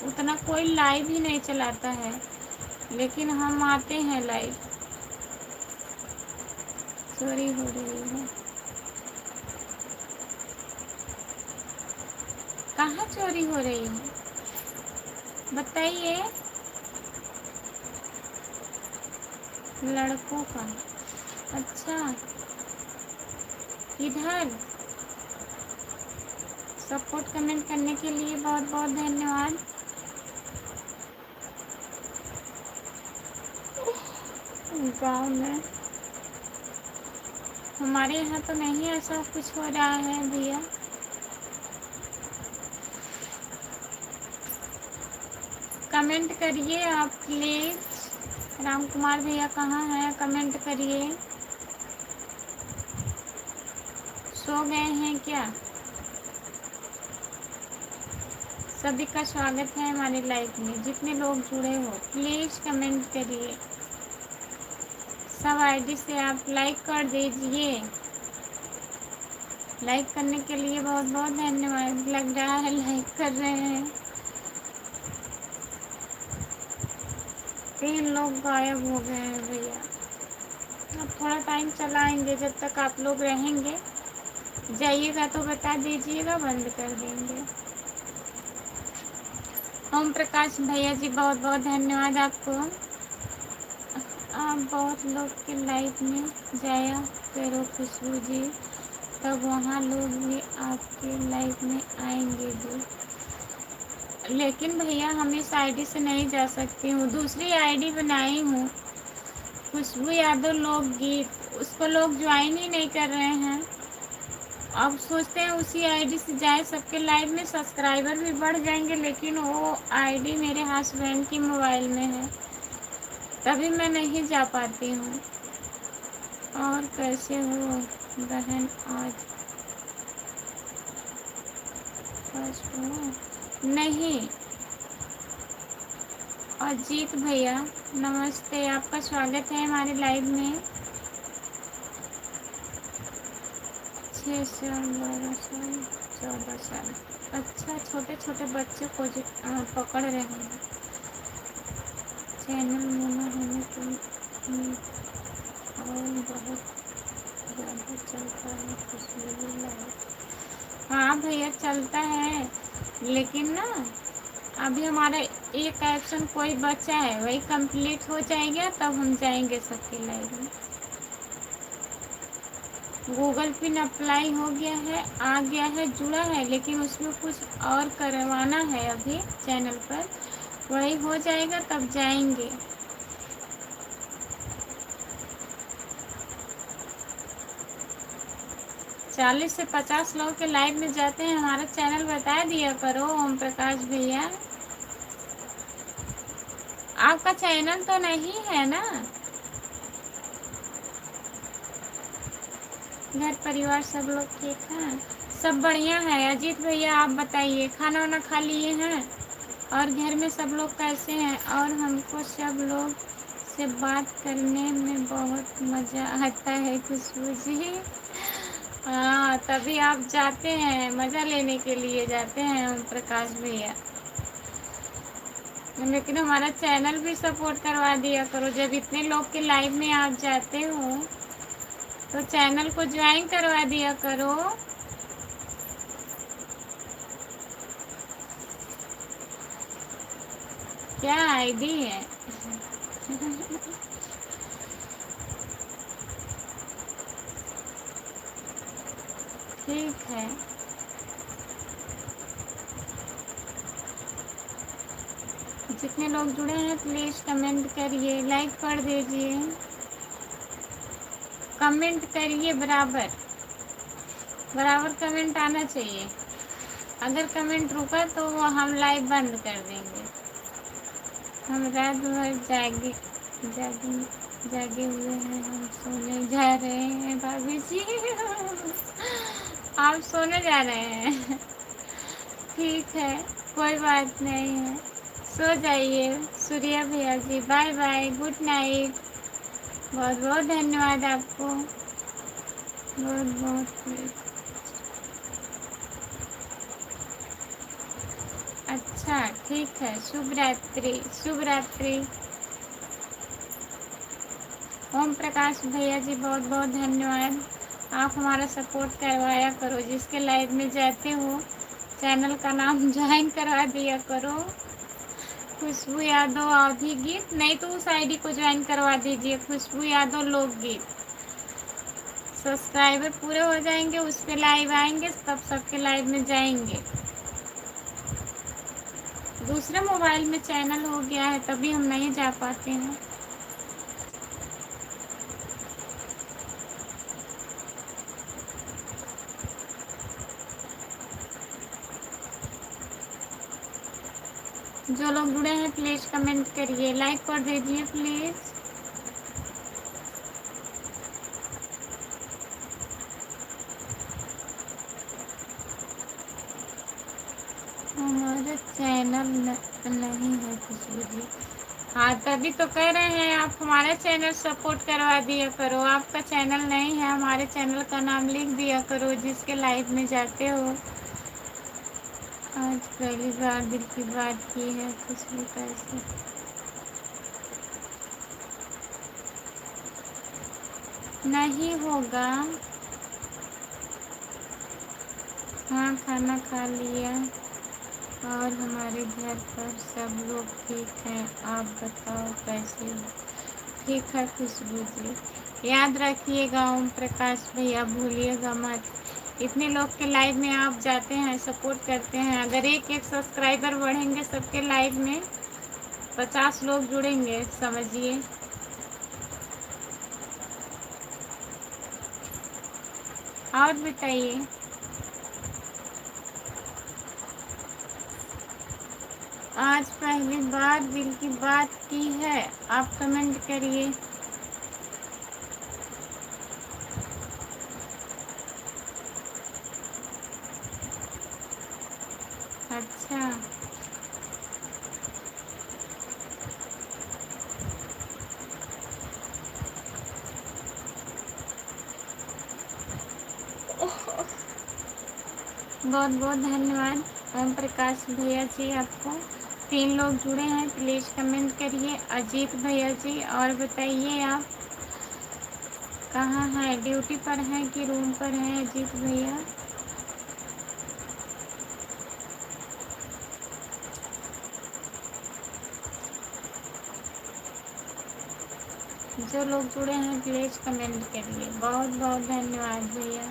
उतना कोई लाइव ही नहीं चलाता है, लेकिन हम आते हैं लाइव। चोरी हो रही है। कहाँ चोरी हो रही है बताइए। लड़कों का, अच्छा इधर। सपोर्ट कमेंट करने के लिए बहुत बहुत धन्यवाद। गाँव में हमारे यहाँ तो नहीं ऐसा कुछ हो रहा है भैया। कमेंट करिए आप प्लीज़। राम कुमार भैया कहाँ हैं, कमेंट करिए। सो गए हैं क्या? सभी का स्वागत है हमारे लाइव में। जितने लोग जुड़े हो प्लीज़ कमेंट करिए। सब आईडी से आप लाइक कर दीजिए। लाइक करने के लिए बहुत बहुत धन्यवाद। लग रहा है लाइक कर रहे हैं। 3 लोग गायब हो गए हैं भैया। अब थोड़ा टाइम चलाएंगे, जब तक आप लोग रहेंगे। जाइएगा तो बता दीजिएगा, बंद कर देंगे। ओम प्रकाश भैया जी बहुत बहुत धन्यवाद आपको। आप बहुत लोग के लाइव में जाया करो खुशबू जी, तब वहाँ लोग भी आपके लाइव में आएंगे जी। लेकिन भैया हम इस आईडी से नहीं जा सकती हूँ, दूसरी आईडी बनाई हूँ, खुशबू यादव लोकगीत। उसको लोग ज्वाइन ही नहीं कर रहे हैं। अब सोचते हैं उसी आईडी से जाए, सबके लाइव में सब्सक्राइबर भी बढ़ जाएंगे, लेकिन वो आईडी मेरे हस्बैंड की मोबाइल में है, तभी मैं नहीं जा पाती हूँ। और कैसे हो बहन? आज फर्स्ट हो नहीं? अजीत भैया नमस्ते, आपका स्वागत है हमारे लाइव में। 6 साल, 12 साल, 14 साल। अच्छा, छोटे छोटे बच्चे को पकड़ रहे हैं। चैनल मोना होने को और बहुत ज़्यादा चलता है खुशबू लाइव। हाँ भैया चलता है, लेकिन ना अभी हमारा एक ऑप्शन कोई बचा है, वही कंप्लीट हो जाएगा तब हम जाएंगे सबके लाइव में। गूगल पिन अप्लाई हो गया है, आ गया है, जुड़ा है, लेकिन उसमें कुछ और करवाना है अभी चैनल पर। वही हो जाएगा तब जाएंगे। चालीस से 50 लोग के लाइव में जाते हैं। हमारा चैनल बता दिया करो ओम प्रकाश भैया। आपका चैनल तो नहीं है ना? घर परिवार सब लोग ठीक हैं? सब बढ़िया है। अजीत भैया आप बताइए, खाना वाना खा लिए हैं? और घर में सब लोग कैसे हैं? और हमको सब लोग से बात करने में बहुत मज़ा आता है खुशबू जी। हाँ, तभी आप जाते हैं, मज़ा लेने के लिए जाते हैं ओम प्रकाश भैया। लेकिन हमारा चैनल भी सपोर्ट करवा दिया करो। जब इतने लोग के लाइव में आप जाते हो तो चैनल को ज्वाइन करवा दिया करो। क्या आईडी है? ठीक है। जितने लोग जुड़े हैं प्लीज़ कमेंट करिए, लाइक कर दीजिए। कमेंट करिए, बराबर बराबर कमेंट आना चाहिए। अगर कमेंट रुका तो वो हम लाइव बंद कर देंगे। हम रात भर जागे जागे हुए हैं, हम सोने जा रहे हैं भाभी जी। आप सोने जा रहे हैं? ठीक है, कोई बात नहीं है, सो जाइए। सूर्या भैया जी बाय बाय, गुड नाइट। बहुत बहुत धन्यवाद आपको, बहुत बहुत। अच्छा ठीक है, शुभ रात्रि, शुभ रात्रि। ओम प्रकाश भैया जी बहुत बहुत धन्यवाद। आप हमारा सपोर्ट करवाया करो, जिसके लाइव में जाते हो चैनल का नाम ज्वाइन करवा दिया करो। खुशबू यादव अवधि गीत, नहीं तो उस आईडी को ज्वाइन करवा दीजिए, खुशबू यादव लोकगीत। सब्सक्राइबर पूरे हो जाएंगे, उस पर लाइव आएंगे, तब सबके लाइव में जाएंगे। दूसरे मोबाइल में चैनल हो गया है, तभी हम नहीं जा पाते हैं। जो लोग जुड़े हैं प्लीज़ कमेंट करिए, लाइक कर दीजिए प्लीज़। हमारा चैनल नहीं है खुशबू जी। हाँ तभी तो कह रहे हैं आप हमारा चैनल सपोर्ट करवा दिया करो। आपका चैनल नहीं है, हमारे चैनल का नाम लिख दिया करो जिसके लाइव में जाते हो। आज पहली बार दिल की बात की है खुशबू कैसे। नहीं होगा। हाँ खाना खा लिया और हमारे घर पर सब लोग ठीक हैं। आप बताओ कैसे हो। ठीक है खुशबू जी। याद रखिएगा ओम प्रकाश भैया, भूलिएगा मत। इतने लोग के लाइव में आप जाते हैं, सपोर्ट करते हैं। अगर एक एक सब्सक्राइबर बढ़ेंगे सबके लाइव में, 50 लोग जुड़ेंगे, समझिए। और बताइए। आज पहली बार दिल की बात की है, आप कमेंट करिए। अच्छा बहुत बहुत धन्यवाद ओम प्रकाश भैया जी आपको। 3 लोग जुड़े हैं, प्लीज़ कमेंट करिए। अजीत भैया जी, और बताइए आप कहाँ हैं, ड्यूटी पर हैं कि रूम पर हैं अजीत भैया। जो लोग जुड़े हैं प्लीज़ कमेंट करिए। बहुत बहुत धन्यवाद भैया।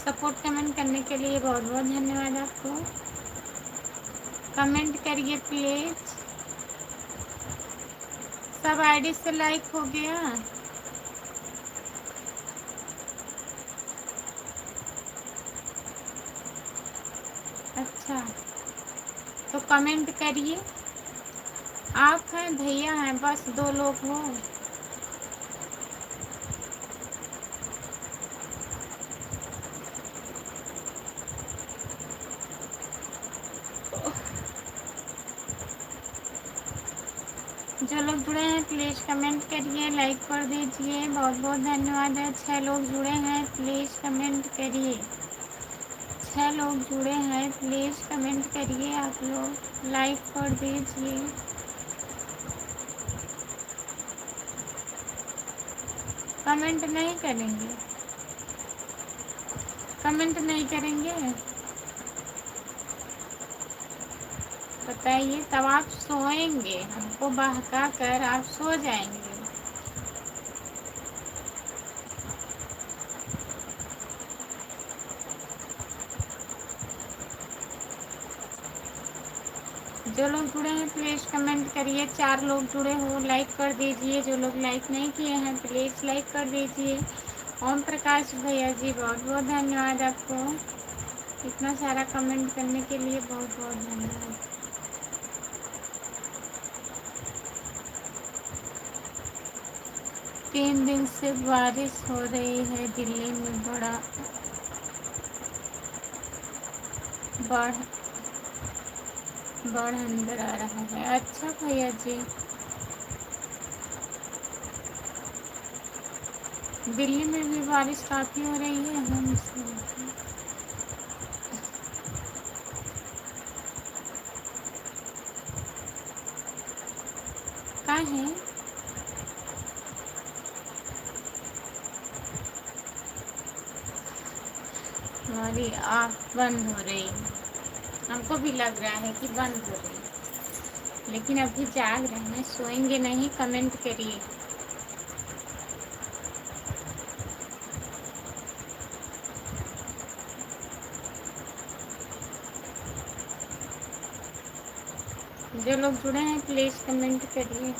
सपोर्ट कमेंट करने के लिए बहुत बहुत धन्यवाद आपको। कमेंट करिए प्लीज़। सब आईडी से लाइक हो गया। अच्छा तो कमेंट करिए। आप हैं भैया हैं, बस 2 लोग हो। जो लोग जुड़े हैं प्लीज़ कमेंट करिए, लाइक कर दीजिए। बहुत बहुत धन्यवाद है। 6 लोग जुड़े हैं, प्लीज़ कमेंट करिए। 6 लोग जुड़े हैं, प्लीज़ कमेंट करिए। आप लोग लाइक कर दीजिए। कमेंट नहीं करेंगे, कमेंट नहीं करेंगे बताइए, तब आप सोएंगे। हमको बहका कर आप सो जाएंगे। जो लोग जुड़े हैं प्लीज़ कमेंट करिए। 4 लोग जुड़े हो, लाइक कर दीजिए। जो लोग लाइक नहीं किए हैं प्लीज़ लाइक कर दीजिए। ओम प्रकाश भैया जी, बहुत बहुत धन्यवाद आपको। इतना सारा कमेंट करने के लिए बहुत बहुत धन्यवाद। तीन दिन से बारिश हो रही है दिल्ली में, बाढ़ बाढ़ अंदर आ रहा है। अच्छा भैया जी, दिल्ली में भी बारिश काफ़ी हो रही है। हम कहाँ हैं? हमारी आँख बंद हो रही है। हमको भी लग रहा है कि बंद हो रही है, लेकिन अभी जाग रहे हैं, सोएंगे नहीं। कमेंट करिए। जो लोग जुड़े हैं प्लीज़ कमेंट करिए।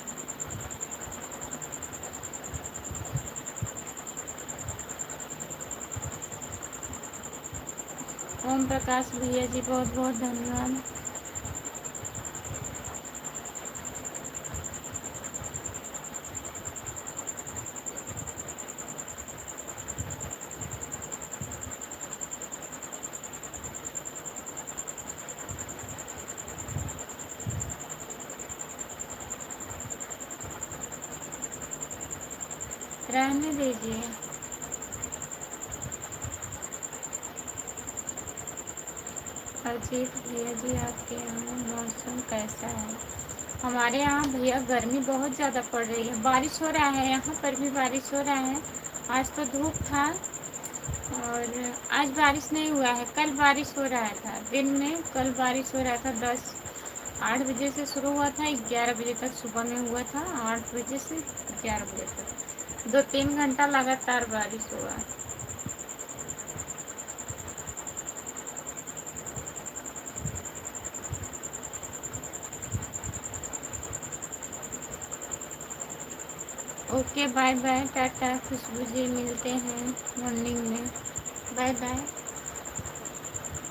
ओम प्रकाश भैया जी बहुत बहुत धन्यवाद। रहने दीजिए। अजीत भैया जी आपके यहाँ मौसम कैसा है? हमारे यहाँ भैया गर्मी बहुत ज़्यादा पड़ रही है। बारिश हो रहा है, यहाँ पर भी बारिश हो रहा है। आज तो धूप था और आज बारिश नहीं हुआ है। कल बारिश हो रहा था दिन में, कल बारिश हो रहा था। 8 बजे से शुरू हुआ था, 11 बजे तक सुबह में हुआ था। 8 बजे से 11 बजे तक 2-3 घंटा लगातार बारिश हुआ। Okay bye bye, tata, Khushboo ji, मिलते हैं मॉर्निंग में। Bye bye.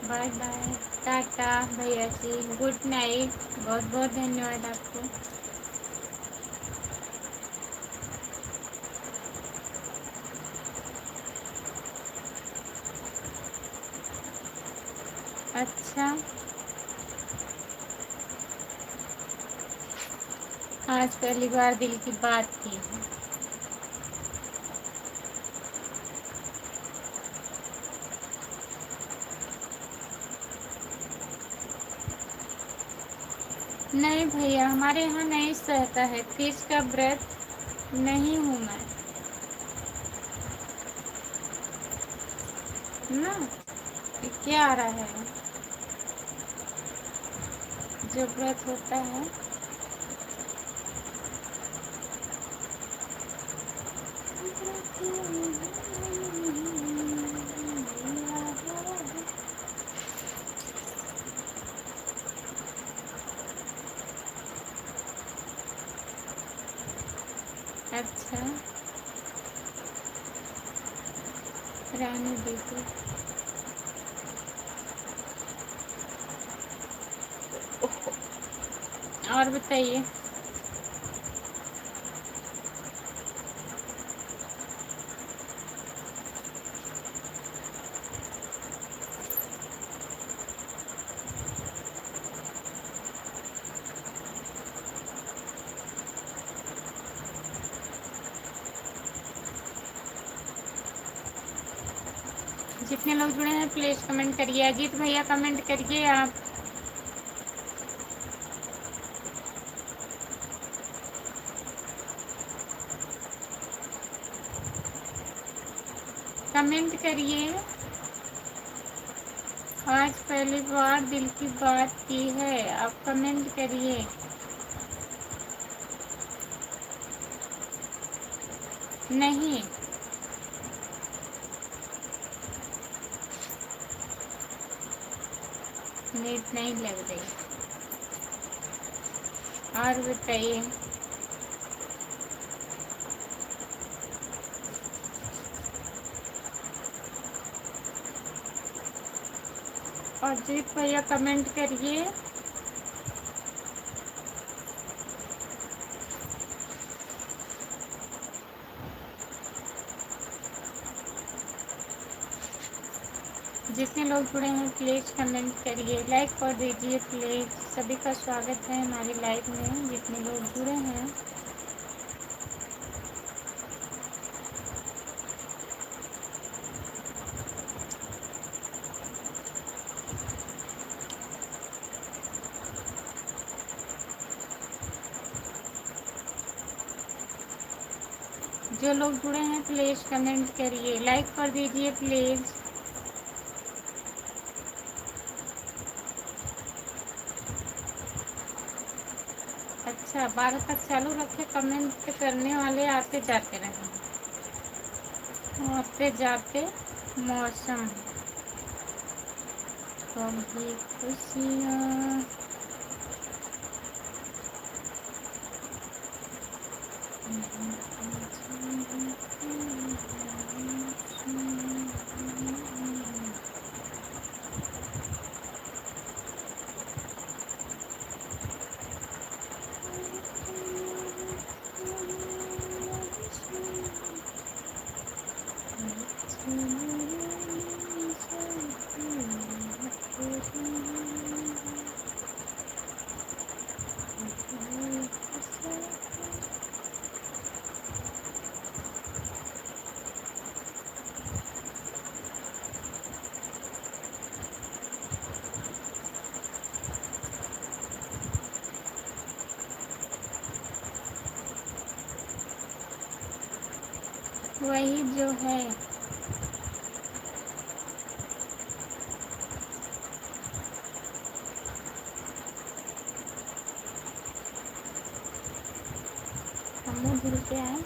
Bye bye, tata भैया जी, गुड नाइट। बहुत बहुत धन्यवाद आपको। अच्छा, आज पहली बार दिल की बात की है। नहीं भैया, हमारे यहाँ नहीं सहता है तीज का व्रत। नहीं हूँ मैं ना। ये क्या आ रहा है? जो व्रत होता है। अच्छा, रहने दीजिए। और बताइए। जितने लोग जुड़े हैं प्लीज़ कमेंट करिए। अजीत भैया कमेंट करिए आप। कमेंट करिए। आज पहली बार दिल की बात की है, आप कमेंट करिए। नहीं, नीट नहीं लग रही। और बताइए। अजीत भैया कमेंट करिए। जितने लोग जुड़े हैं प्लीज़ कमेंट करिए, लाइक कर दीजिए प्लीज़। सभी का स्वागत है हमारी लाइव में, जितने लोग जुड़े हैं। जो लोग जुड़े हैं प्लीज़ कमेंट करिए, लाइक कर दीजिए प्लीज़। अच्छा, 12 तक चालू रखे। कमेंट करने वाले आते जाते रहें, आते जाते। मौसम कभी खुशियाँ वही जो है। हम मुँह धुल के आए,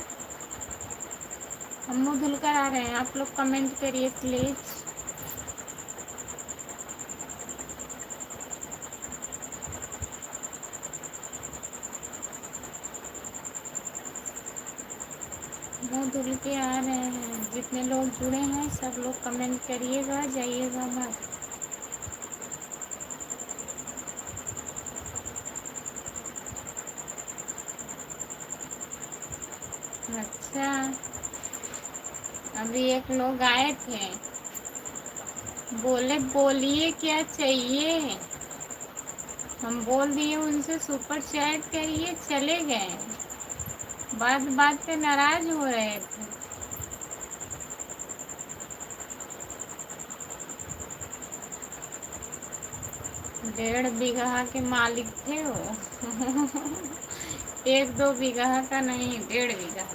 हम मुँह धुल कर आ रहे हैं। आप लोग कमेंट करिए प्लीज़। मुँह धुल के आ रहे हैं। जितने लोग जुड़े हैं सब लोग कमेंट करिएगा, जाइएगा मत। अच्छा, अभी एक लोग आए थे, बोले बोलिए क्या चाहिए। हम बोल दिए उनसे सुपर चैट करिए, चले गए। बात बात पे नाराज हो रहे थे। 1.5 बीघा के मालिक थे वो। 1-2 बीघा का नहीं, 1.5 बीघा।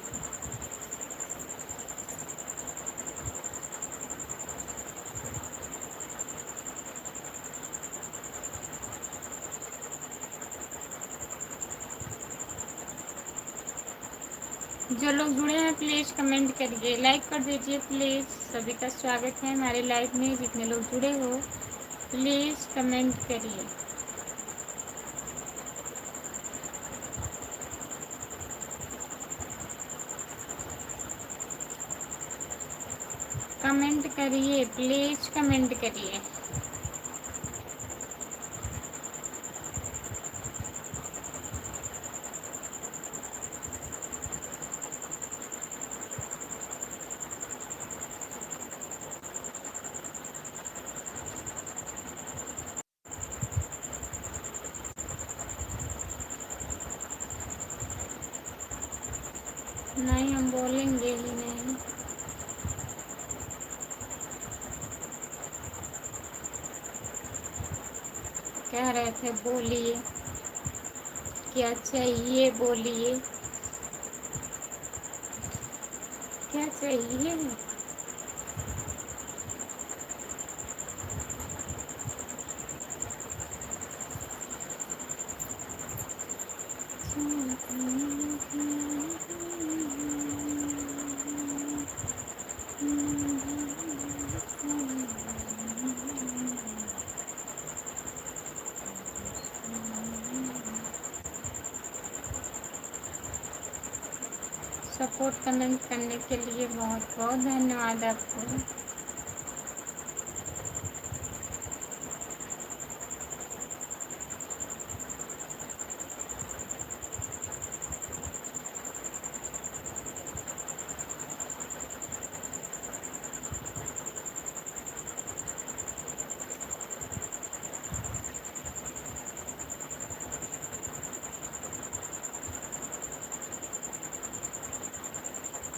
जो लोग जुड़े हैं प्लीज़ कमेंट करिए, लाइक कर दीजिए प्लीज़। सभी का स्वागत है हमारे लाइव में। जितने लोग जुड़े हो प्लीज़ कमेंट करिए। कमेंट करिए प्लीज़, कमेंट करिए। नहीं, हम बोलेंगे ही नहीं। कह रहे थे बोलिए क्या चाहिए, बोलिए क्या चाहिए। सपोर्ट कमेंट करने के लिए बहुत बहुत धन्यवाद आपको।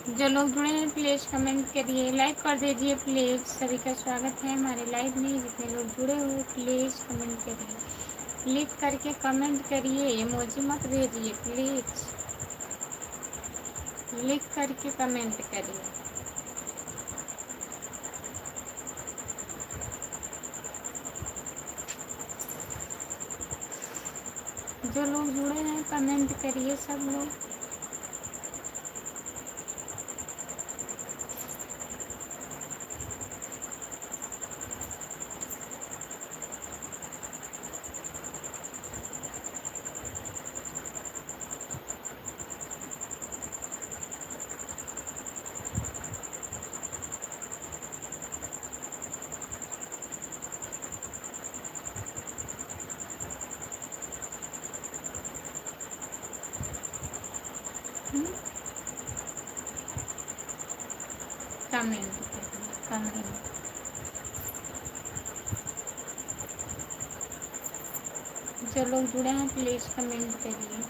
जो लोग जुड़े हैं प्लीज़ कमेंट करिए, लाइक कर दीजिए प्लीज़। सभी का स्वागत है हमारे लाइव में। जितने लोग जुड़े हो प्लीज़ कमेंट करिए, लिख करके कमेंट करिए, इमोजी मत भेजिए प्लीज़, लिख करके कमेंट करिए। जो लोग जुड़े हैं कमेंट करिए सब लोग। कमेंट करिए। कमेंट। जो लोग जुड़े हैं प्लीज़ कमेंट करिए।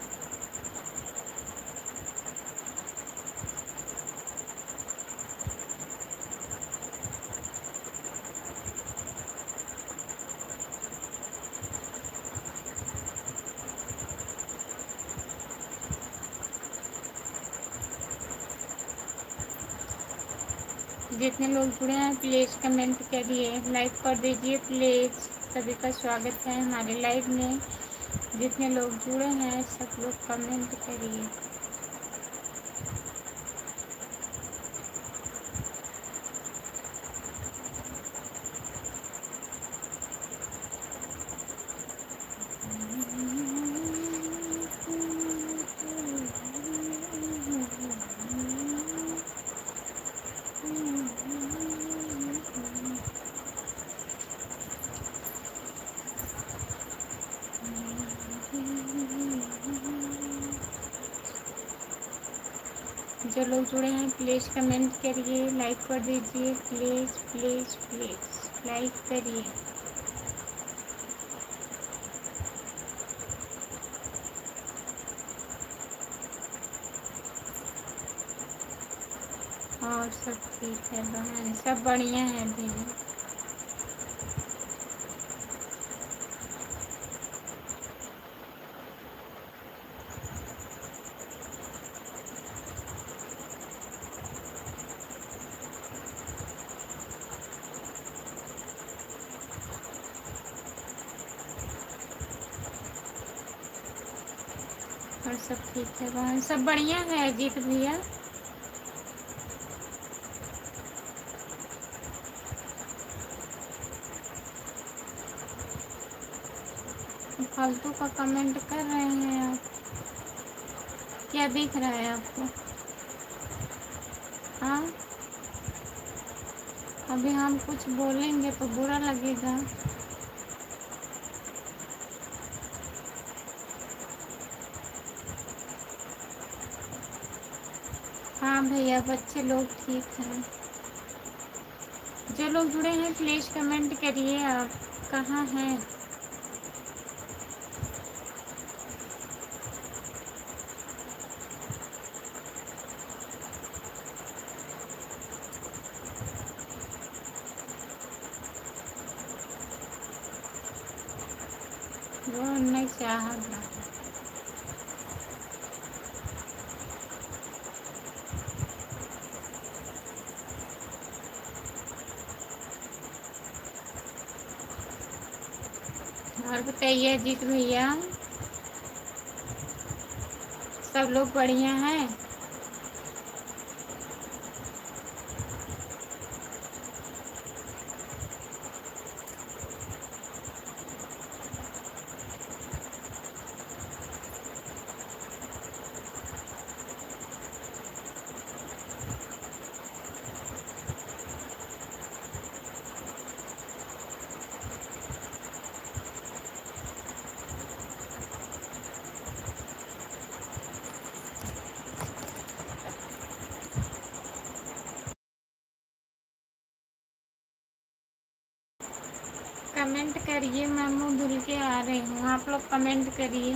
जितने लोग जुड़े हैं प्लीज़ कमेंट करिए, लाइक कर दीजिए प्लीज़। सभी का स्वागत है हमारे लाइव में। जितने लोग जुड़े हैं सब लोग कमेंट करिए। जो लोग जुड़े हैं प्लीज़ कमेंट करिए, लाइक कर दीजिए प्लीज़ प्लीज़ प्लीज़ लाइक करिए। और सब ठीक है बहन, सब बढ़िया है भी। और सब ठीक है बहन, सब बढ़िया है अजीत भैया। फालतू का कमेंट कर रहे हैं आप। क्या दिख रहा है आपको? हाँ, अभी हम कुछ बोलेंगे तो बुरा लगेगा। हाँ भैया, बच्चे लोग ठीक हैं। जो लोग जुड़े हैं प्लीज़ कमेंट करिए, आप कहाँ हैं? वो नहीं चाह रहा। और बताइए अजीत भैया, सब लोग बढ़िया हैं? कमेंट करिए, मैं मुँह धुल के आ रही हूँ, आप लोग कमेंट करिए।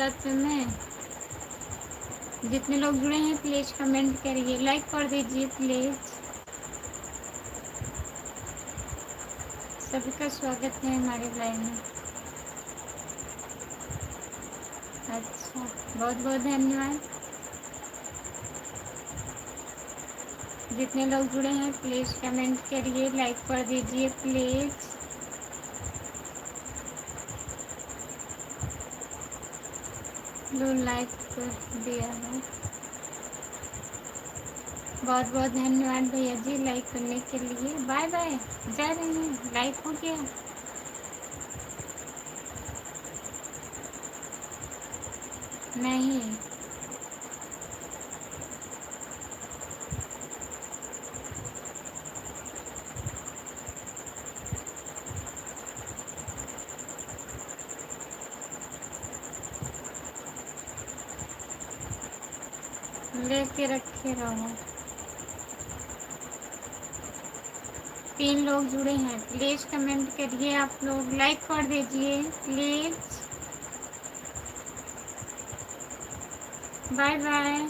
सच में। जितने लोग जुड़े हैं प्लीज कमेंट करिए, लाइक कर दीजिए प्लीज। सभी का स्वागत है हमारे लाइव में। अच्छा, बहुत बहुत धन्यवाद। जितने लोग जुड़े हैं प्लीज कमेंट करिए, लाइक कर दीजिए प्लीज। लो लाइक कर दिया है, बहुत बहुत धन्यवाद भैया जी लाइक करने के लिए। बाय बाय, जा रहे हैं, लाइक हो गया। नहीं, लेके रखे रहो। 3 लोग जुड़े हैं, प्लीज कमेंट करिए, आप लोग लाइक कर दीजिए प्लीज। Bye bye.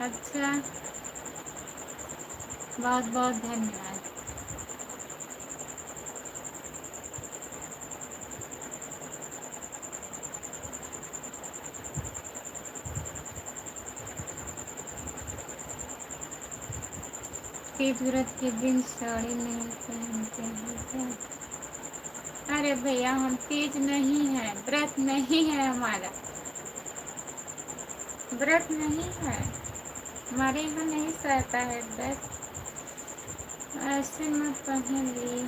अच्छा, बहुत बहुत धन्यवाद। तीज व्रत के दिन साड़ी नहीं पहनते हैं क्या? अरे भैया, हम तीज नहीं है, व्रत नहीं है हमारा, व्रत नहीं है हमारे यहाँ, नहीं सहता है व्रत। ऐसे मत पहन लिए।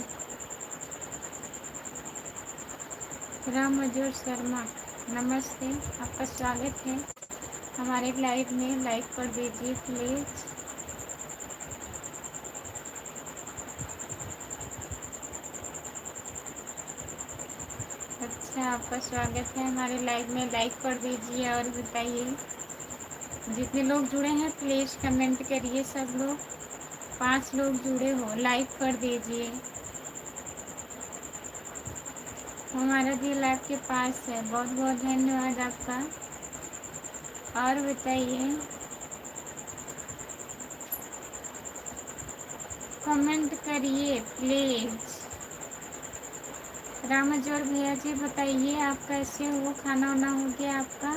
राम अजोर शर्मा, नमस्ते, आपका स्वागत है हमारे लाइव में, लाइक कर दीजिए प्लीज। अच्छा, आपका स्वागत है हमारे लाइव में, लाइक कर दीजिए और बताइए। जितने लोग जुड़े हैं प्लीज कमेंट करिए, सब लोग। 5 लोग जुड़े हो, लाइक कर दीजिए। हमारा दिल आपके पास है, बहुत बहुत धन्यवाद आपका। और बताइए, कमेंट करिए प्लीज। रामजोर भैया जी बताइए, आप कैसे हो? खाना वाना हो गया आपका?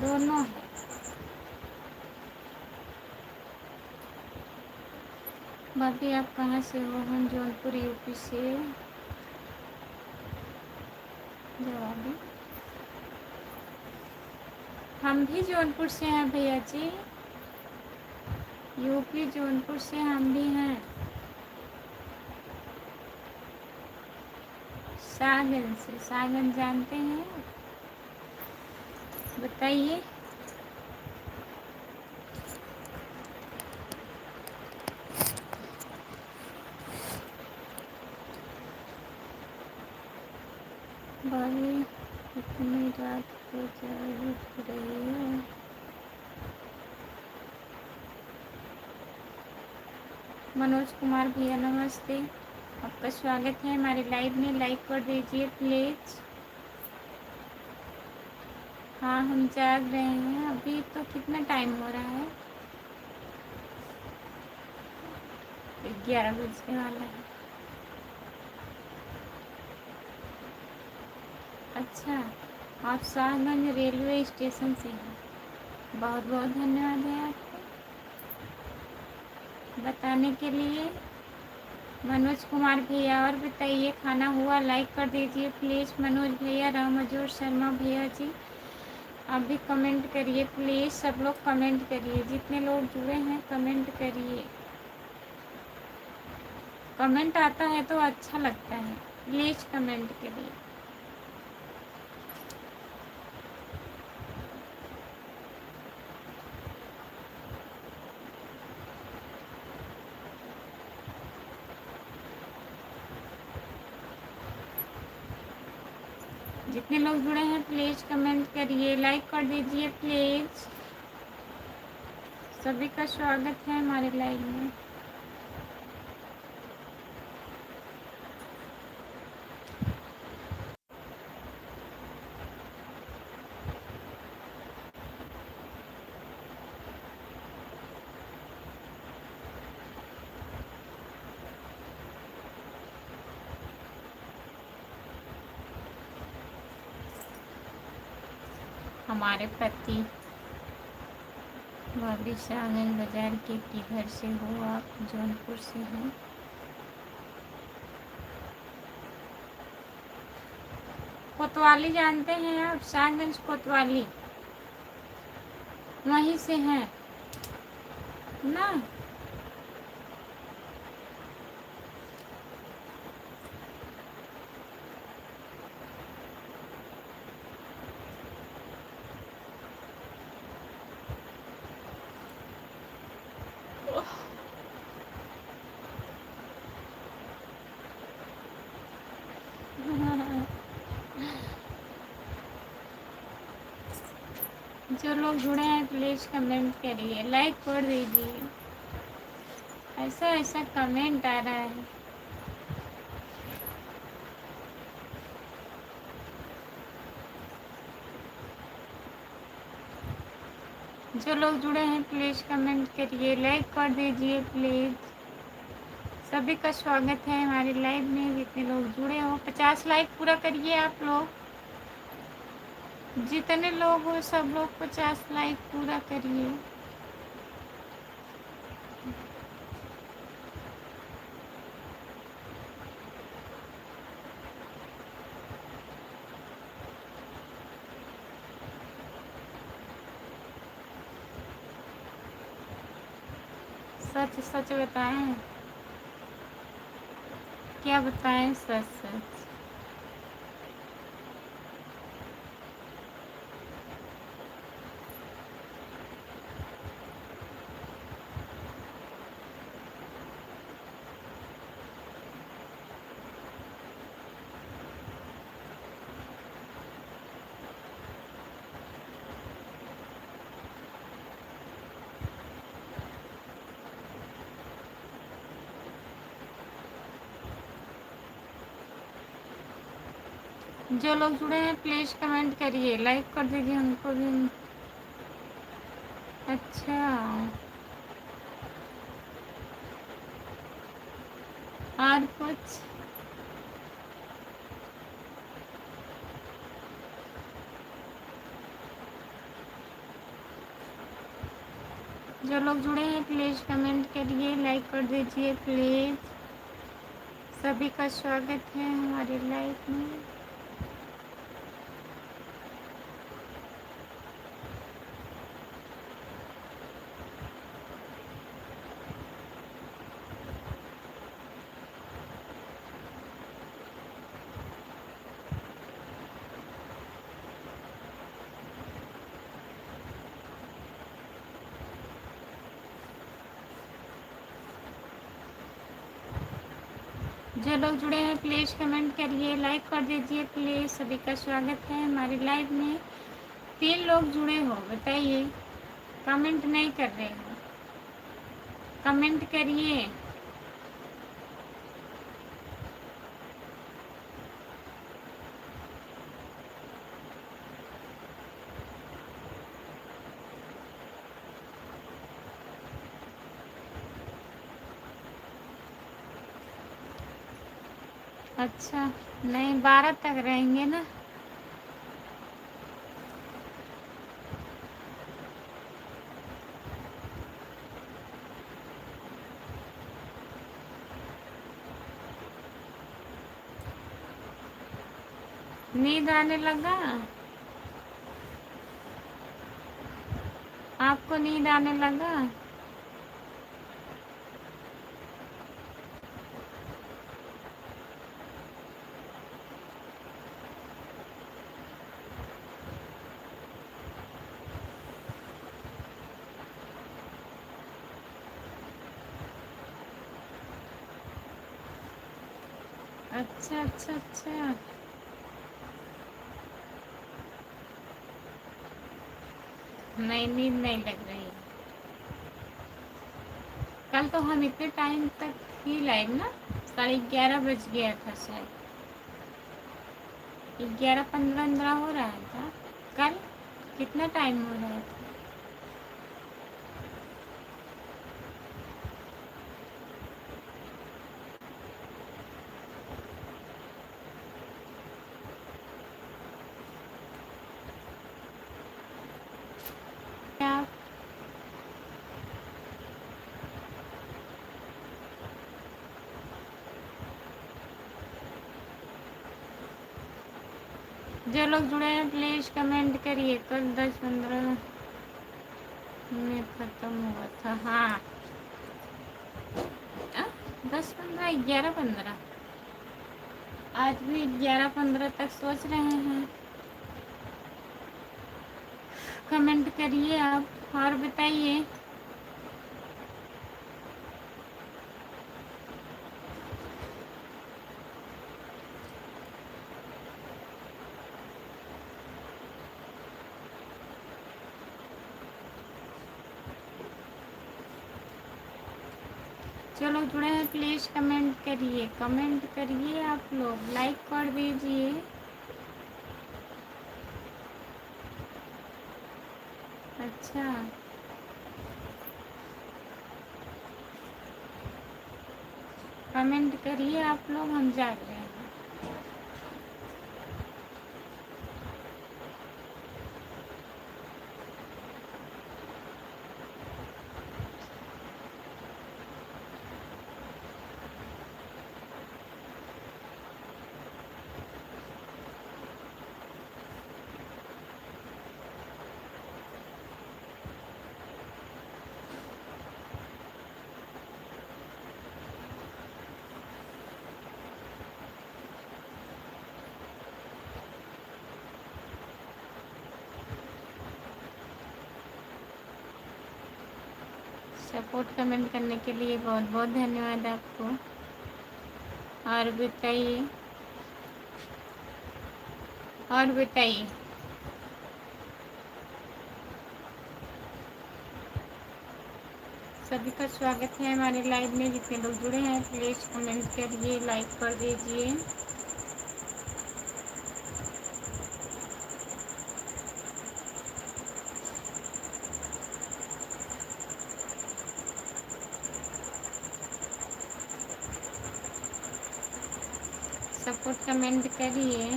दोनों है। बाकी आप कहाँ से हो? हम जौनपुर यूपी से। जवाब, हम भी जौनपुर से हैं भैया जी, यूपी जौनपुर से हम भी हैं। सागन से, सागन जानते हैं? बताइए। बाली इतनी रात को जाग रही है। मनोज कुमार भैया नमस्ते, आपका स्वागत है हमारे लाइव में, लाइक कर दीजिए प्लीज। हाँ, हम जाग रहे हैं, अभी तो कितना टाइम हो रहा है? 11 बजने वाला है। अच्छा, आप शाहगंज रेलवे स्टेशन से हैं, बहुत बहुत धन्यवाद है आपको बताने के लिए। मनोज कुमार भैया, और बताइए, खाना हुआ? लाइक कर दीजिए प्लीज़ मनोज भैया, रामजोर शर्मा भैया जी, आप भी कमेंट करिए प्लीज़, सब लोग कमेंट करिए, जितने लोग जुड़े हैं कमेंट करिए। कमेंट आता है तो अच्छा लगता है, प्लीज़ कमेंट करिए। जितने लोग जुड़े हैं प्लीज़ कमेंट करिए, लाइक कर दीजिए प्लीज़। सभी का स्वागत है हमारे लाइव में। हमारे पति वापी आंगन बाजार के किधर से हो आप? जौनपुर से हैं। कोतवाली जानते हैं आप? शाहगंज कोतवाली, वहीं से हैं ना। जो लोग जुड़े हैं प्लीज़ कमेंट करिए, लाइक कर दीजिए। ऐसा ऐसा कमेंट आ रहा है। जो लोग जुड़े हैं प्लीज़ कमेंट करिए, लाइक कर दीजिए प्लीज़। सभी का स्वागत है हमारे लाइव में। जितने लोग जुड़े हो 50 लाइक पूरा करिए आप लोग। जितने लोग हो सब लोग 50 लाइक पूरा करिए। सच सच बताएं, क्या बताएं? सच सच। जो लोग जुड़े हैं प्लीज़ कमेंट करिए, लाइक कर दीजिए उनको भी। अच्छा, और कुछ? जो लोग जुड़े हैं प्लीज़ कमेंट करिए, लाइक कर दीजिए प्लीज़। सभी का स्वागत है हमारे लाइव में। जो लोग जुड़े हैं प्लीज़ कमेंट करिए, लाइक कर दीजिए प्लीज़। सभी का स्वागत है हमारे लाइव में। 3 लोग जुड़े हो, बताइए। कमेंट नहीं कर रहे हो, कमेंट करिए। अच्छा, नहीं 12 तक रहेंगे ना। नींद आने लगा? आपको नींद आने लगा? अच्छा अच्छा अच्छा। नहीं, नींद नहीं लग रही। कल तो हम इतने टाइम तक ही लाइव ना, 11:30 बज गया था शायद। 11:15 हो रहा था कल। कितना टाइम हो रहा था? आप जो लोग जुड़े हैं प्लीज़ कमेंट करिए। कल 10:15 में ख़त्म हुआ था। हाँ, 10:15, 11:15। आज भी 11:15 तक सोच रहे हैं। कमेंट करिए आप और बताइए। जो लोग जुड़े हैं प्लीज़ कमेंट करिए। कमेंट करिए, आप लोग लाइक कर दीजिए। अच्छा, कमेंट करिए आप लोग, हम जाग रहे हैं। सपोर्ट कमेंट करने के लिए बहुत बहुत धन्यवाद आपको। और बताइए, और बताइए। सभी का स्वागत है हमारे लाइव में। जितने लोग जुड़े हैं प्लीज़ कमेंट करिए, लाइक कर दीजिए। सपोर्ट कमेंट करिए।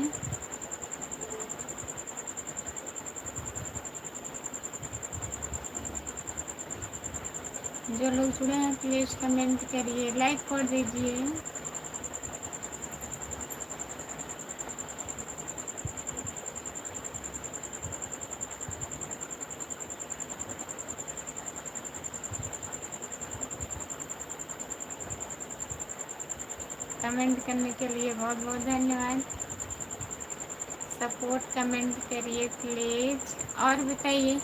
जो लोग जुड़े हैं प्लीज़ कमेंट करिए, लाइक कर दीजिए। कमेंट करने के लिए बहुत बहुत धन्यवाद। सपोर्ट कमेंट करिए प्लीज़। और बताइए।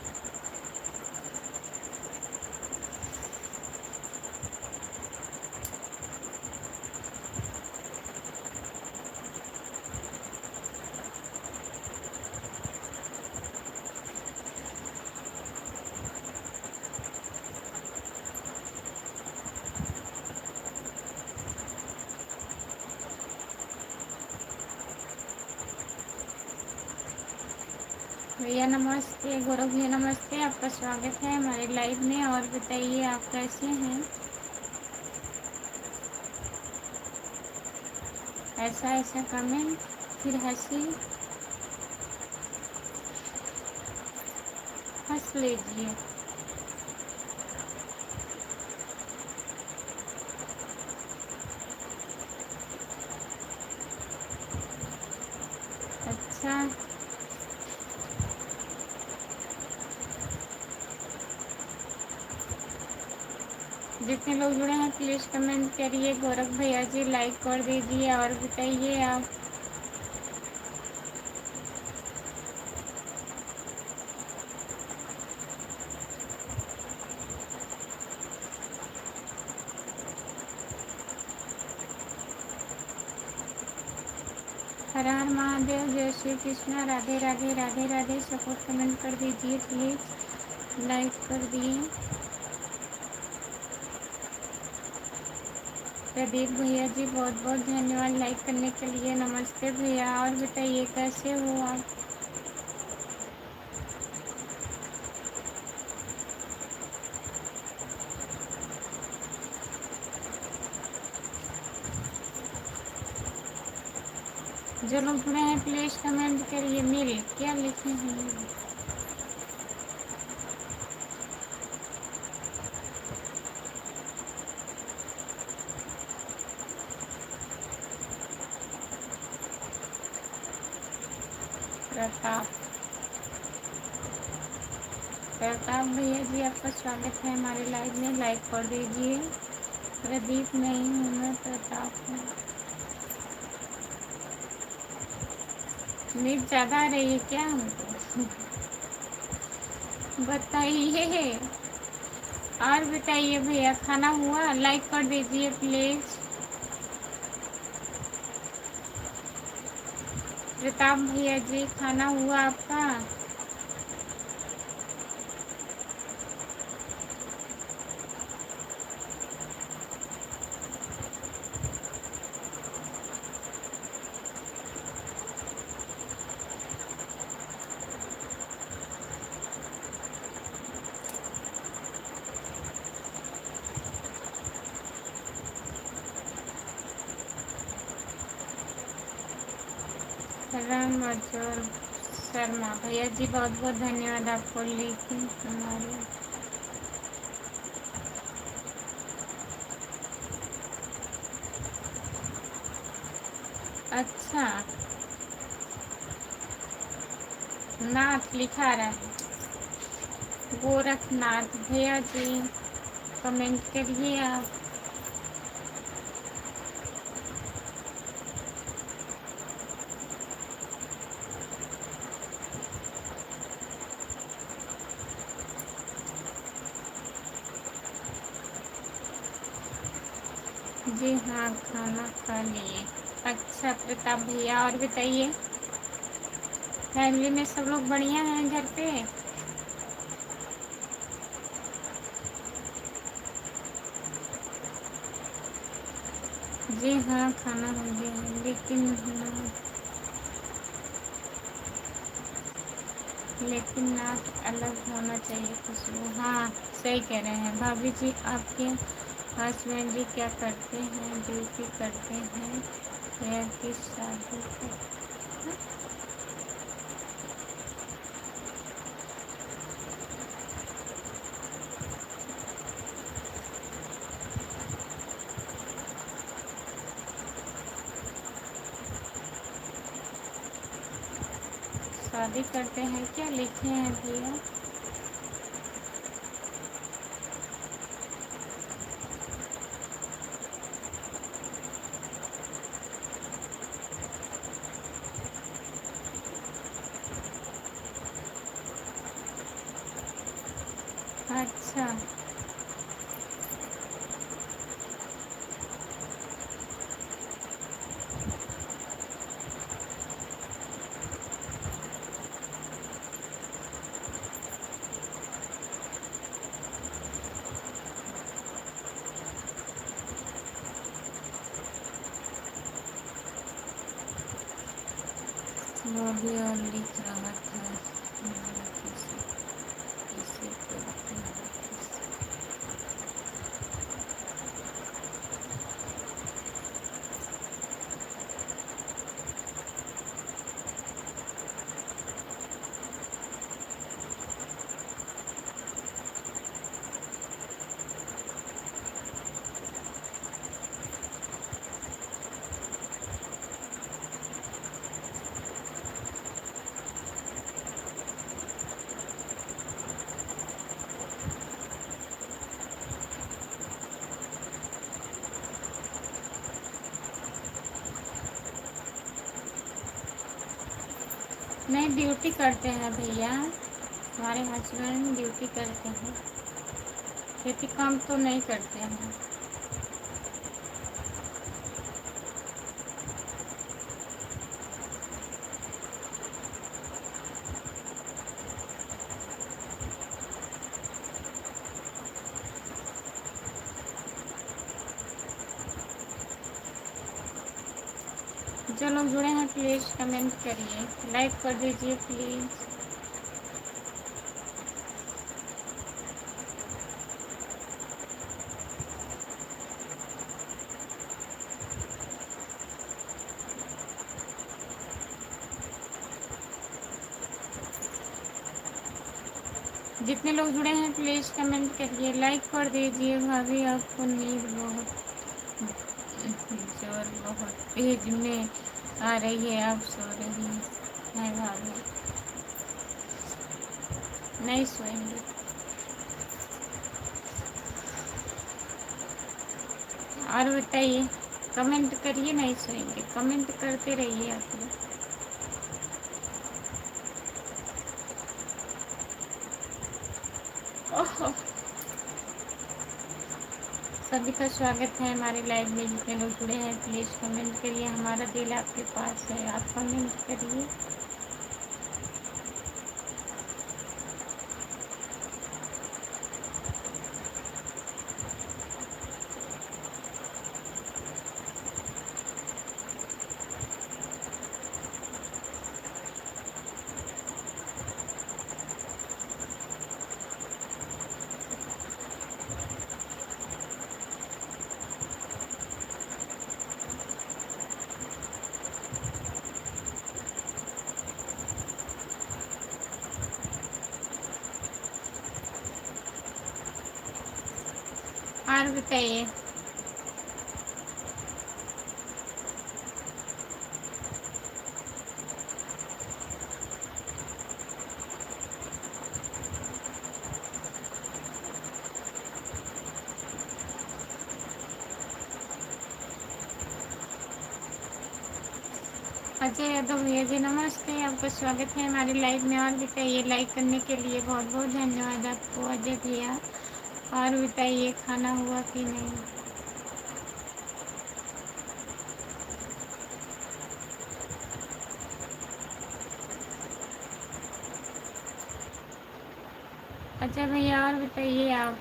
भैया नमस्ते, गौरव भैया नमस्ते, आपका स्वागत है हमारे लाइव में। और बताइए आप कैसे हैं? ऐसा ऐसा कमेंट, फिर हंसी, हंस लीजिए। अच्छा, जितने लोग जुड़े हैं प्लीज़ कमेंट करिए। गौरव भैया जी लाइक कर दीजिए। और बताइए आप। हर हर महादेव, जय श्री कृष्णा, राधे राधे, राधे राधे। सपोर्ट कमेंट कर दीजिए प्लीज़। लाइक कर दिए। प्रदीप भैया जी बहुत बहुत धन्यवाद लाइक करने के लिए। नमस्ते भैया, और बताइए कैसे हो आप? जो लोग जुड़े हैं प्लीज़ कमेंट करिए। मिल क्या लिखे हैं? प्रताप प्रताप भैया जी आपका स्वागत है हमारे लाइव में। लाइक कर दीजिए। प्रदीप नहीं हूँ मैं, प्रताप हूँ। नींद ज़्यादा आ रही है क्या हमको? बताइए। और बताइए भैया, खाना हुआ? लाइक कर दीजिए प्लीज़। प्रताप भैया जी खाना हुआ आपका? राम अचल शर्मा भैया जी बहुत बहुत धन्यवाद आपको। लेकिन हमारे अच्छा नाथ लिखा रहा है। गोरखनाथ भैया जी कमेंट करिए आप। जी हाँ खाना खा लिए। अच्छा प्रताप भैया, और बताइए फैमिली में सब लोग बढ़िया हैं घर पे? जी हाँ खाना हो गया है, लेकिन नाक अलग होना चाहिए खुशबू। हाँ सही कह रहे हैं भाभी जी। आपके हस्बैंड जी क्या करते हैं? ड्यूटी करते हैं या कि शादी करते शादी करते हैं क्या लिखे हैं भैया? अच्छा वो भी और लिख रहा था। कैसे कैसे करते हैं कैसे। नहीं ड्यूटी करते हैं भैया, हमारे हस्बैंड ड्यूटी करते हैं। खेती काम तो नहीं करते हैं। जो लोग जुड़े हैं प्लीज़ कमेंट करिए, लाइक कर दीजिए प्लीज़। जितने लोग जुड़े हैं प्लीज़ कमेंट करिए, लाइक कर दीजिए। भाभी आपको नींद बहुत जोर बहुत तेज में आ रही है, आप सो रही हैं भाभी? नहीं सोएंगे। और बताइए, कमेंट करिए, नहीं सोएंगे, कमेंट करते रहिए आप लोग। ओह, सभी का स्वागत है हमारे लाइव में। जितने लोग जुड़े हैं प्लीज़ कमेंट करिए, हमारा दिल आपके पास है, आप कमेंट करिए। और बताइए, अजय यादव भैया जी नमस्ते, आपका स्वागत है हमारे लाइव में। और बताइए, लाइक करने के लिए बहुत बहुत धन्यवाद आपको अजय भैया। और बताइए, खाना हुआ कि नहीं? अजय भैया और बताइए आप।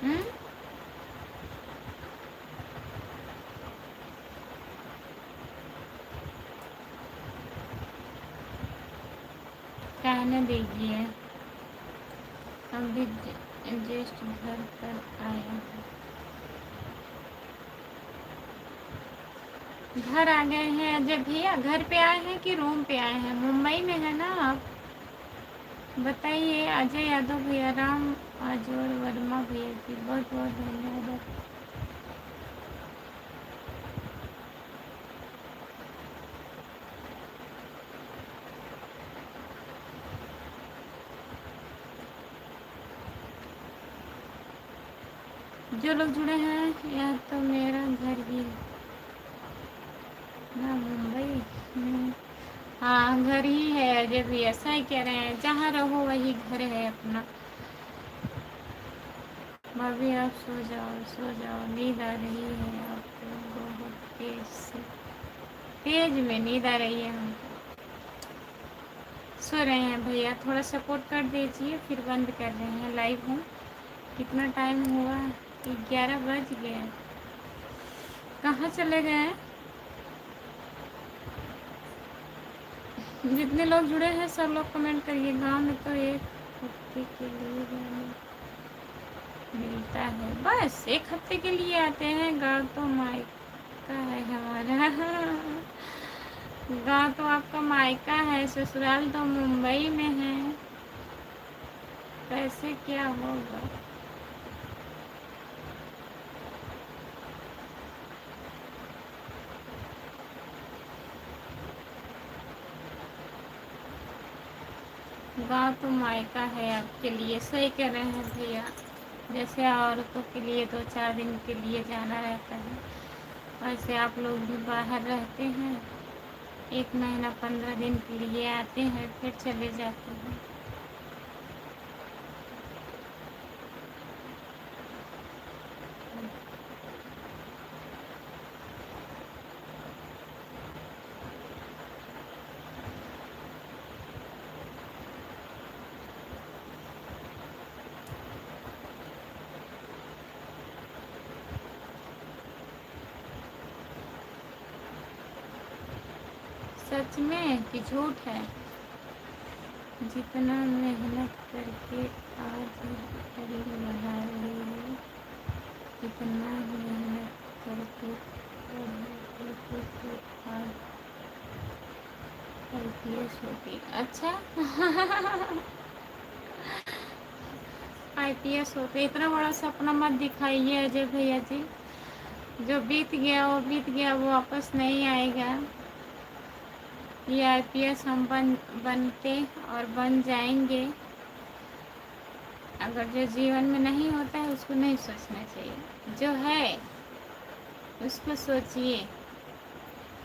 हम्म, कहने दीजिए, हम भी जस्ट घर पर आए हैं। घर आ गए हैं अजय भैया? घर पे आए हैं कि रूम पे आए हैं? मुंबई में है ना आप? बताइए अजय यादव भैया, राम आजोर वर्मा भैया जी बहुत बहुत धन्यवाद। जो लोग जुड़े हैं, यह तो मेरा घर ही ना मुंबई में। हाँ घर ही है अजय भैया, सही कह रहे हैं, जहाँ रहो वही घर है अपना। भाभी आप सो जाओ, सो जाओ, नींद आ रही है आपको बहुत तेज से? तेज में नींद आ रही है हमको। सो रहे हैं भैया, थोड़ा सपोर्ट कर दीजिए, फिर बंद कर रहे हैं लाइव हम। कितना टाइम हुआ? 11 बज गए। कहाँ चले गए? जितने लोग जुड़े हैं सब लोग कमेंट करिए। गांव में तो एक हफ्ते के लिए जाने मिलता है, बस एक हफ्ते के लिए आते हैं। गांव तो मायका है हमारा। गांव तो आपका मायका है, ससुराल तो मुंबई में है, कैसे क्या होगा? गांव तो मायका है आपके लिए, सही कह रहे हैं भैया। जैसे औरतों के लिए 2-4 दिन के लिए जाना रहता है, वैसे आप लोग भी बाहर रहते हैं, 1 महीना 15 दिन के लिए आते हैं फिर चले जाते हैं। सच में कि झूठ है? जितना मेहनत करके आज रील बना रही है, इतना मेहनत करके आज आईपीएस होगी। अच्छा। आईपीएस होते, इतना बड़ा सपना मत दिखाइए अजय भैया जी। जो बीत गया वो बीत गया, वो वापस नहीं आएगा। ये आईपीएस हम बनते और बन जाएंगे। अगर जो जीवन में नहीं होता है उसको नहीं सोचना चाहिए, जो है उसको सोचिए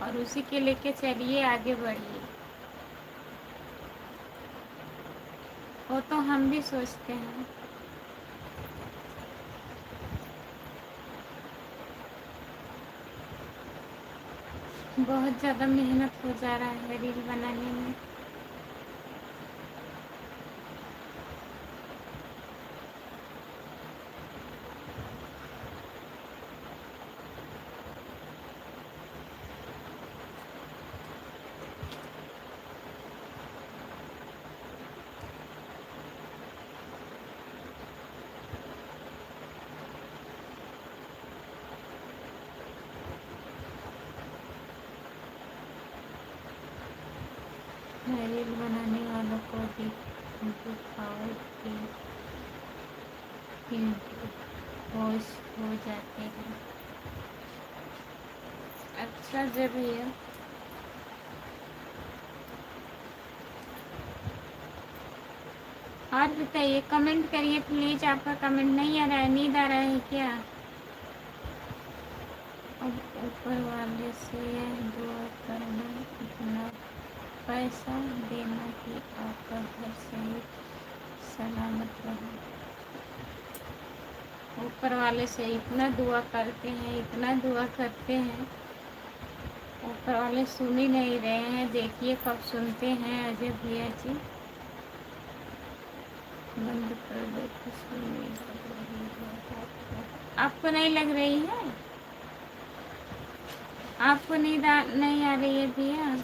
और उसी के लेके चलिए, आगे बढ़िए। वो तो हम भी सोचते हैं। बहुत ज़्यादा मेहनत हो जा रहा है रील बनाने में। रील बनाने वालों को भी दिखाओ कि होश हो जाते हैं। अच्छा जय भैया, और बताइए, कमेंट करिए प्लीज। आपका कमेंट नहीं आ रहा है, नींद आ रहा है क्या? अब ऊपर वाले से दुआ करना, इतना पैसा देना कि आपका घर सही सलामत रहे। ऊपर वाले से इतना दुआ करते हैं, इतना दुआ करते हैं, ऊपर वाले सुन ही नहीं रहे हैं। देखिए कब सुनते हैं अजय भैया जी। बंद कर दो, खुशी नहीं लग रही है आपको? नहीं लग रही है? आपको नींद नहीं आ रही है भैया?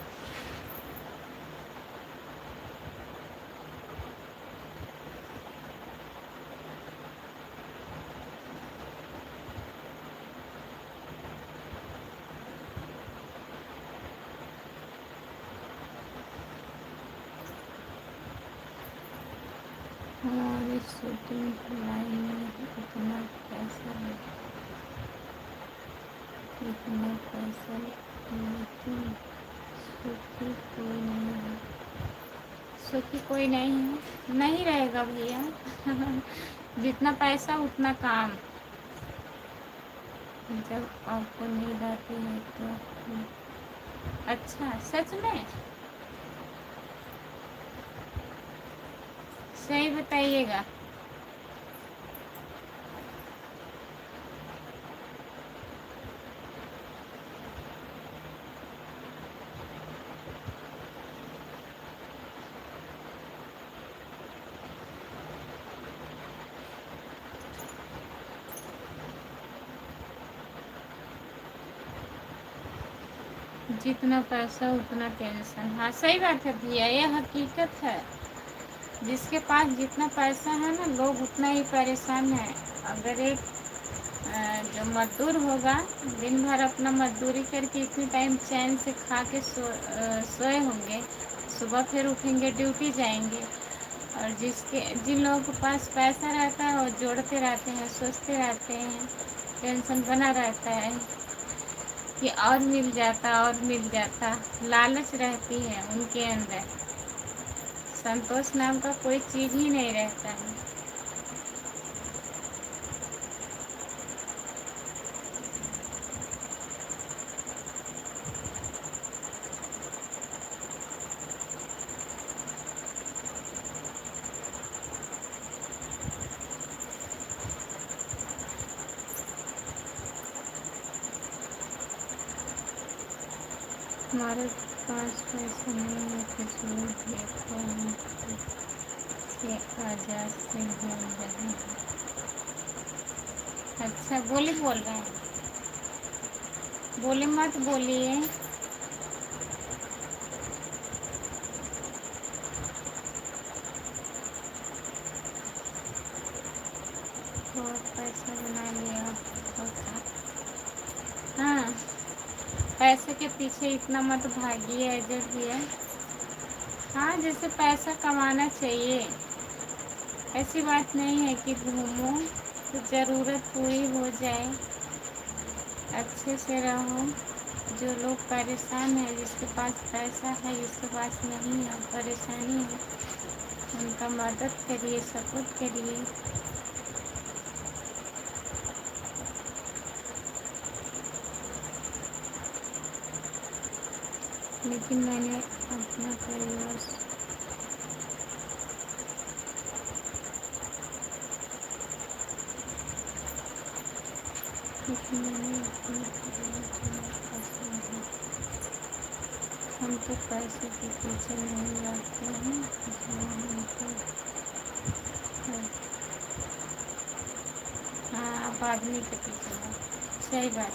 हमारी शूटिंग लाइन में इतना पैसा लेकिन सुखी कोई नहीं है। सुखी कोई नहीं है, नहीं रहेगा भैया। जितना पैसा उतना काम। जब आपको नींद आती है तो अच्छा, सच में सही बताइएगा। जितना पैसा उतना टेंशन। हाँ सही बात है भैया, ये हकीकत है। जिसके पास जितना पैसा है ना, लोग उतना ही परेशान है। अगर एक जो मजदूर होगा, दिन भर अपना मजदूरी करके इतनी टाइम चैन से खा के सोए होंगे, सुबह फिर उठेंगे, ड्यूटी जाएंगे। और जिन लोगों के पास पैसा रहता है वो जोड़ते रहते हैं, सोचते रहते हैं, टेंशन बना रहता है कि और मिल जाता और मिल जाता। लालच रहती है उनके अंदर, संतोष नाम का कोई चीज़ ही नहीं रहता है। हमारे पास पैसा नहीं है तो झूठ देखो से आजाद से घूम रहे हैं। अच्छा बोली बोल रहे हैं, बोले मत बोलिए। बना लिया होता। हाँ, पैसे के पीछे इतना मत भागिए अजय भैया। हाँ, जैसे पैसा कमाना चाहिए, ऐसी बात नहीं है कि घूमो तो ज़रूरत पूरी हो जाए, अच्छे से रहो। जो लोग परेशान है, जिसके पास पैसा है, जिसके पास नहीं है, परेशानी है, उनका मदद करिए, सपोर्ट करिए। लेकिन मैंने अपना परिवार लेकिन मैंने अपना परिवार चुना पसंद है। हम तो पैसे के पीछे नहीं भागते हैं, इसलिए हमको हाँ, आप आदमी के पीछे हो। सही बात,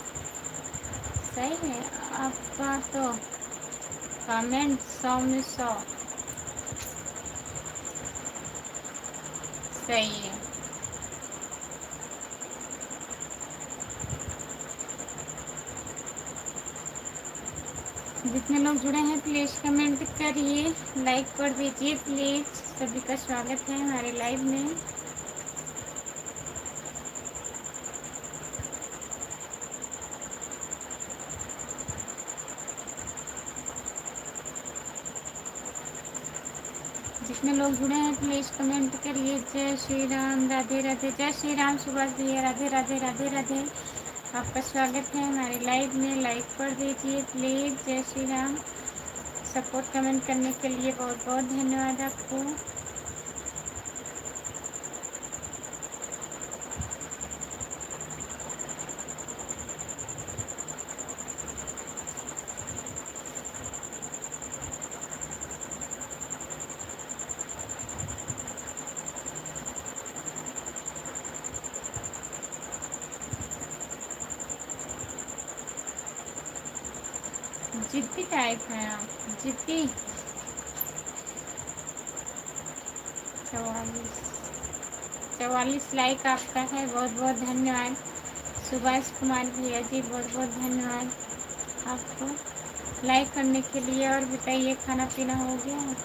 सही है आपका तो। कमेंट 100 में 100 सही है। जितने लोग जुड़े हैं प्लीज़ कमेंट करिए, लाइक कर दीजिए प्लीज़। सभी का स्वागत है हमारे लाइव में। जितने लोग जुड़े हैं प्लीज़ कमेंट करिए। जय श्री राम, राधे राधे। जय श्री राम सुभाष भैया, राधे राधे राधे राधे। आपका स्वागत है हमारे लाइव में, लाइक कर दीजिए प्लीज़। जय श्री राम। सपोर्ट कमेंट करने के लिए बहुत बहुत धन्यवाद आपको। जिद्दी टाइप हैं आप, जिद्दी। 44 लाइक आपका है, बहुत बहुत धन्यवाद। सुभाष कुमार भैया जी, बहुत बहुत धन्यवाद आपको लाइक करने के लिए। और बताइए, खाना पीना हो गया?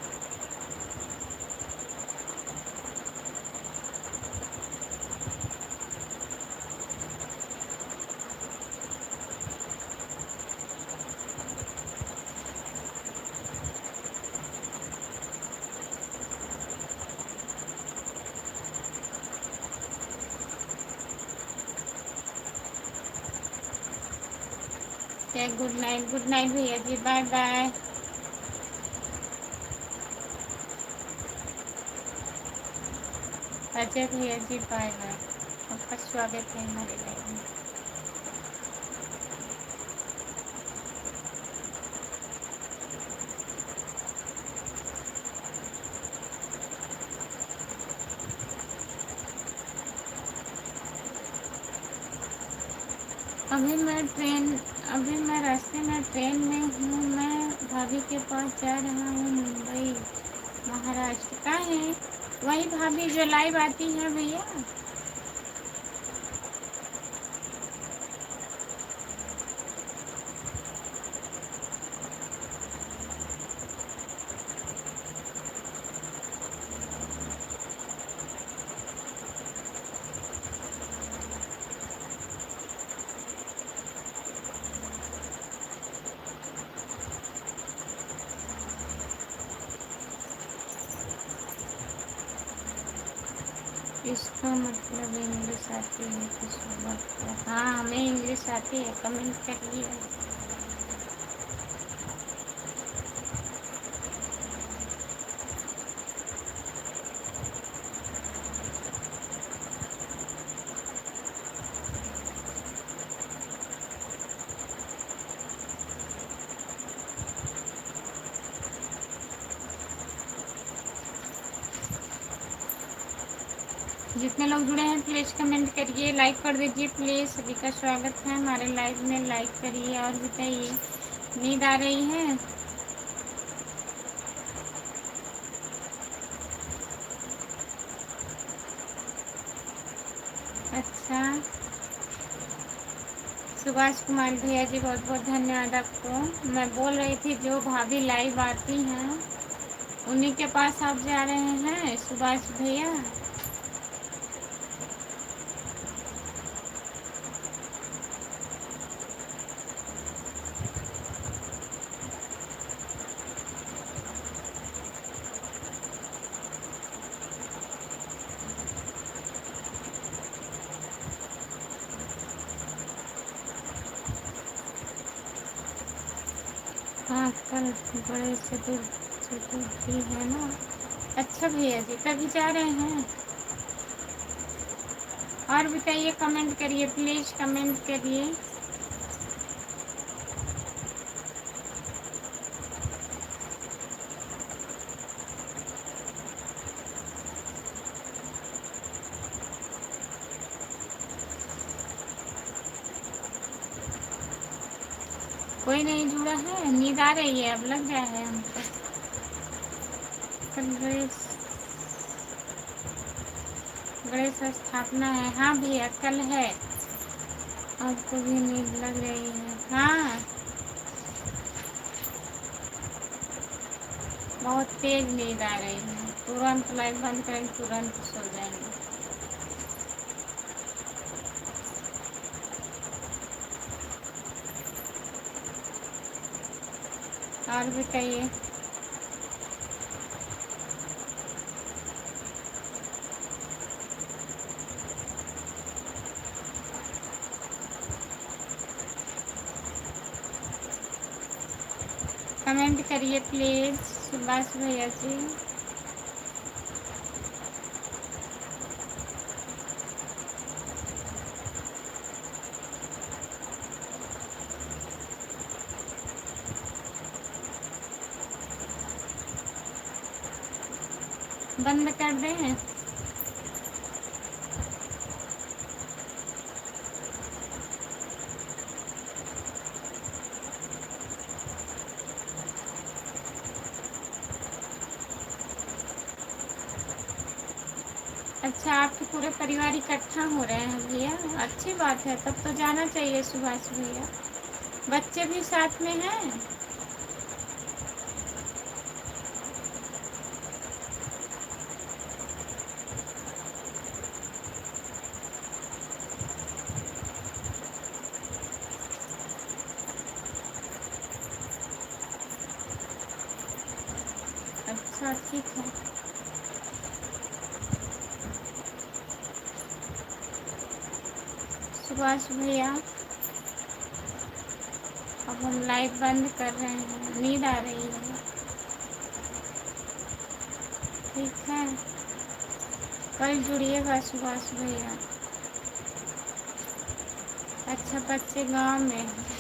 गुड नाइट, गुड नाइट भैया जी, बाय बाय। अजय भैया जी, बाय बाय। आपका स्वागत है हमारे लाइव में। अभी मैं रास्ते में ट्रेन में हूँ। मैं भाभी के पास जा रहा हूँ, मुंबई महाराष्ट्र का है। वही भाभी जो लाइव आती है भैया। इसका मतलब इंग्लिश आती है किस वक्त को? हाँ, हमें इंग्लिश आती है। कमेंट करिए। जितने लोग जुड़े हैं प्लीज़ कमेंट करिए, लाइक कर दीजिए प्लीज़। सभी का स्वागत है हमारे लाइव में, लाइक करिए। और बताइए, नींद आ रही है? अच्छा, सुभाष कुमार भैया जी बहुत बहुत धन्यवाद आपको। मैं बोल रही थी जो भाभी लाइव आती हैं उन्हीं के पास आप जा रहे हैं सुभाष भैया। हाँ, कल बड़े चतुर्थी है ना। अच्छा भैया जी, तभी जा रहे हैं। और बताइए, कमेंट करिए प्लीज़, कमेंट करिए। कोई नहीं जुड़ा है, नींद आ रही है, अब लग गया है हमको। कल गणेश स्थापना है। हाँ भैया, कल है। आपको भी नींद लग रही है? हाँ, बहुत तेज नींद आ रही है। तुरंत लाइट बंद करेंगे, तुरंत सो जाएंगे। और बताइए। कमेंट करिए प्लीज़ सुभाष भैया जी। बंद कर दें? अच्छा, आपके पूरे परिवार इकट्ठा हो रहे हैं भैया, अच्छी बात है, तब तो जाना चाहिए सुभाष भैया। बच्चे भी साथ में हैं? अच्छा, ठीक है। सुभाष भैया, अब हम लाइट बंद कर रहे हैं, नींद आ रही है। ठीक है, कल जुड़िएगा सुभाष भैया। अच्छा, बच्चे गांव में हैं।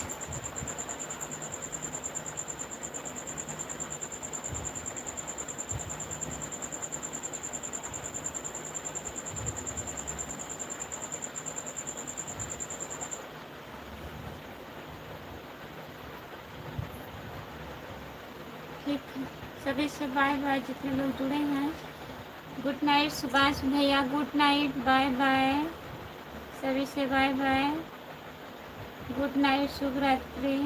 ठीक है, सभी से बाय बाय जितने लोग जुड़े हैं। गुड नाइट सुभाष भैया, गुड नाइट, बाय बाय। सभी से बाय बाय, गुड नाइट, शुभ रात्रि।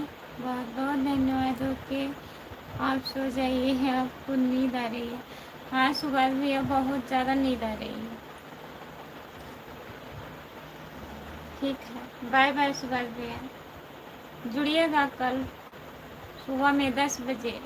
बहुत बहुत धन्यवाद। ओके, आप सो जाइए, आपको नींद आ रही है। हाँ सुभाष भैया, बहुत ज़्यादा नींद आ रही है। ठीक है, बाय बाय सुभाष भैया। जुड़िएगा कल सुबह में 10 बजे।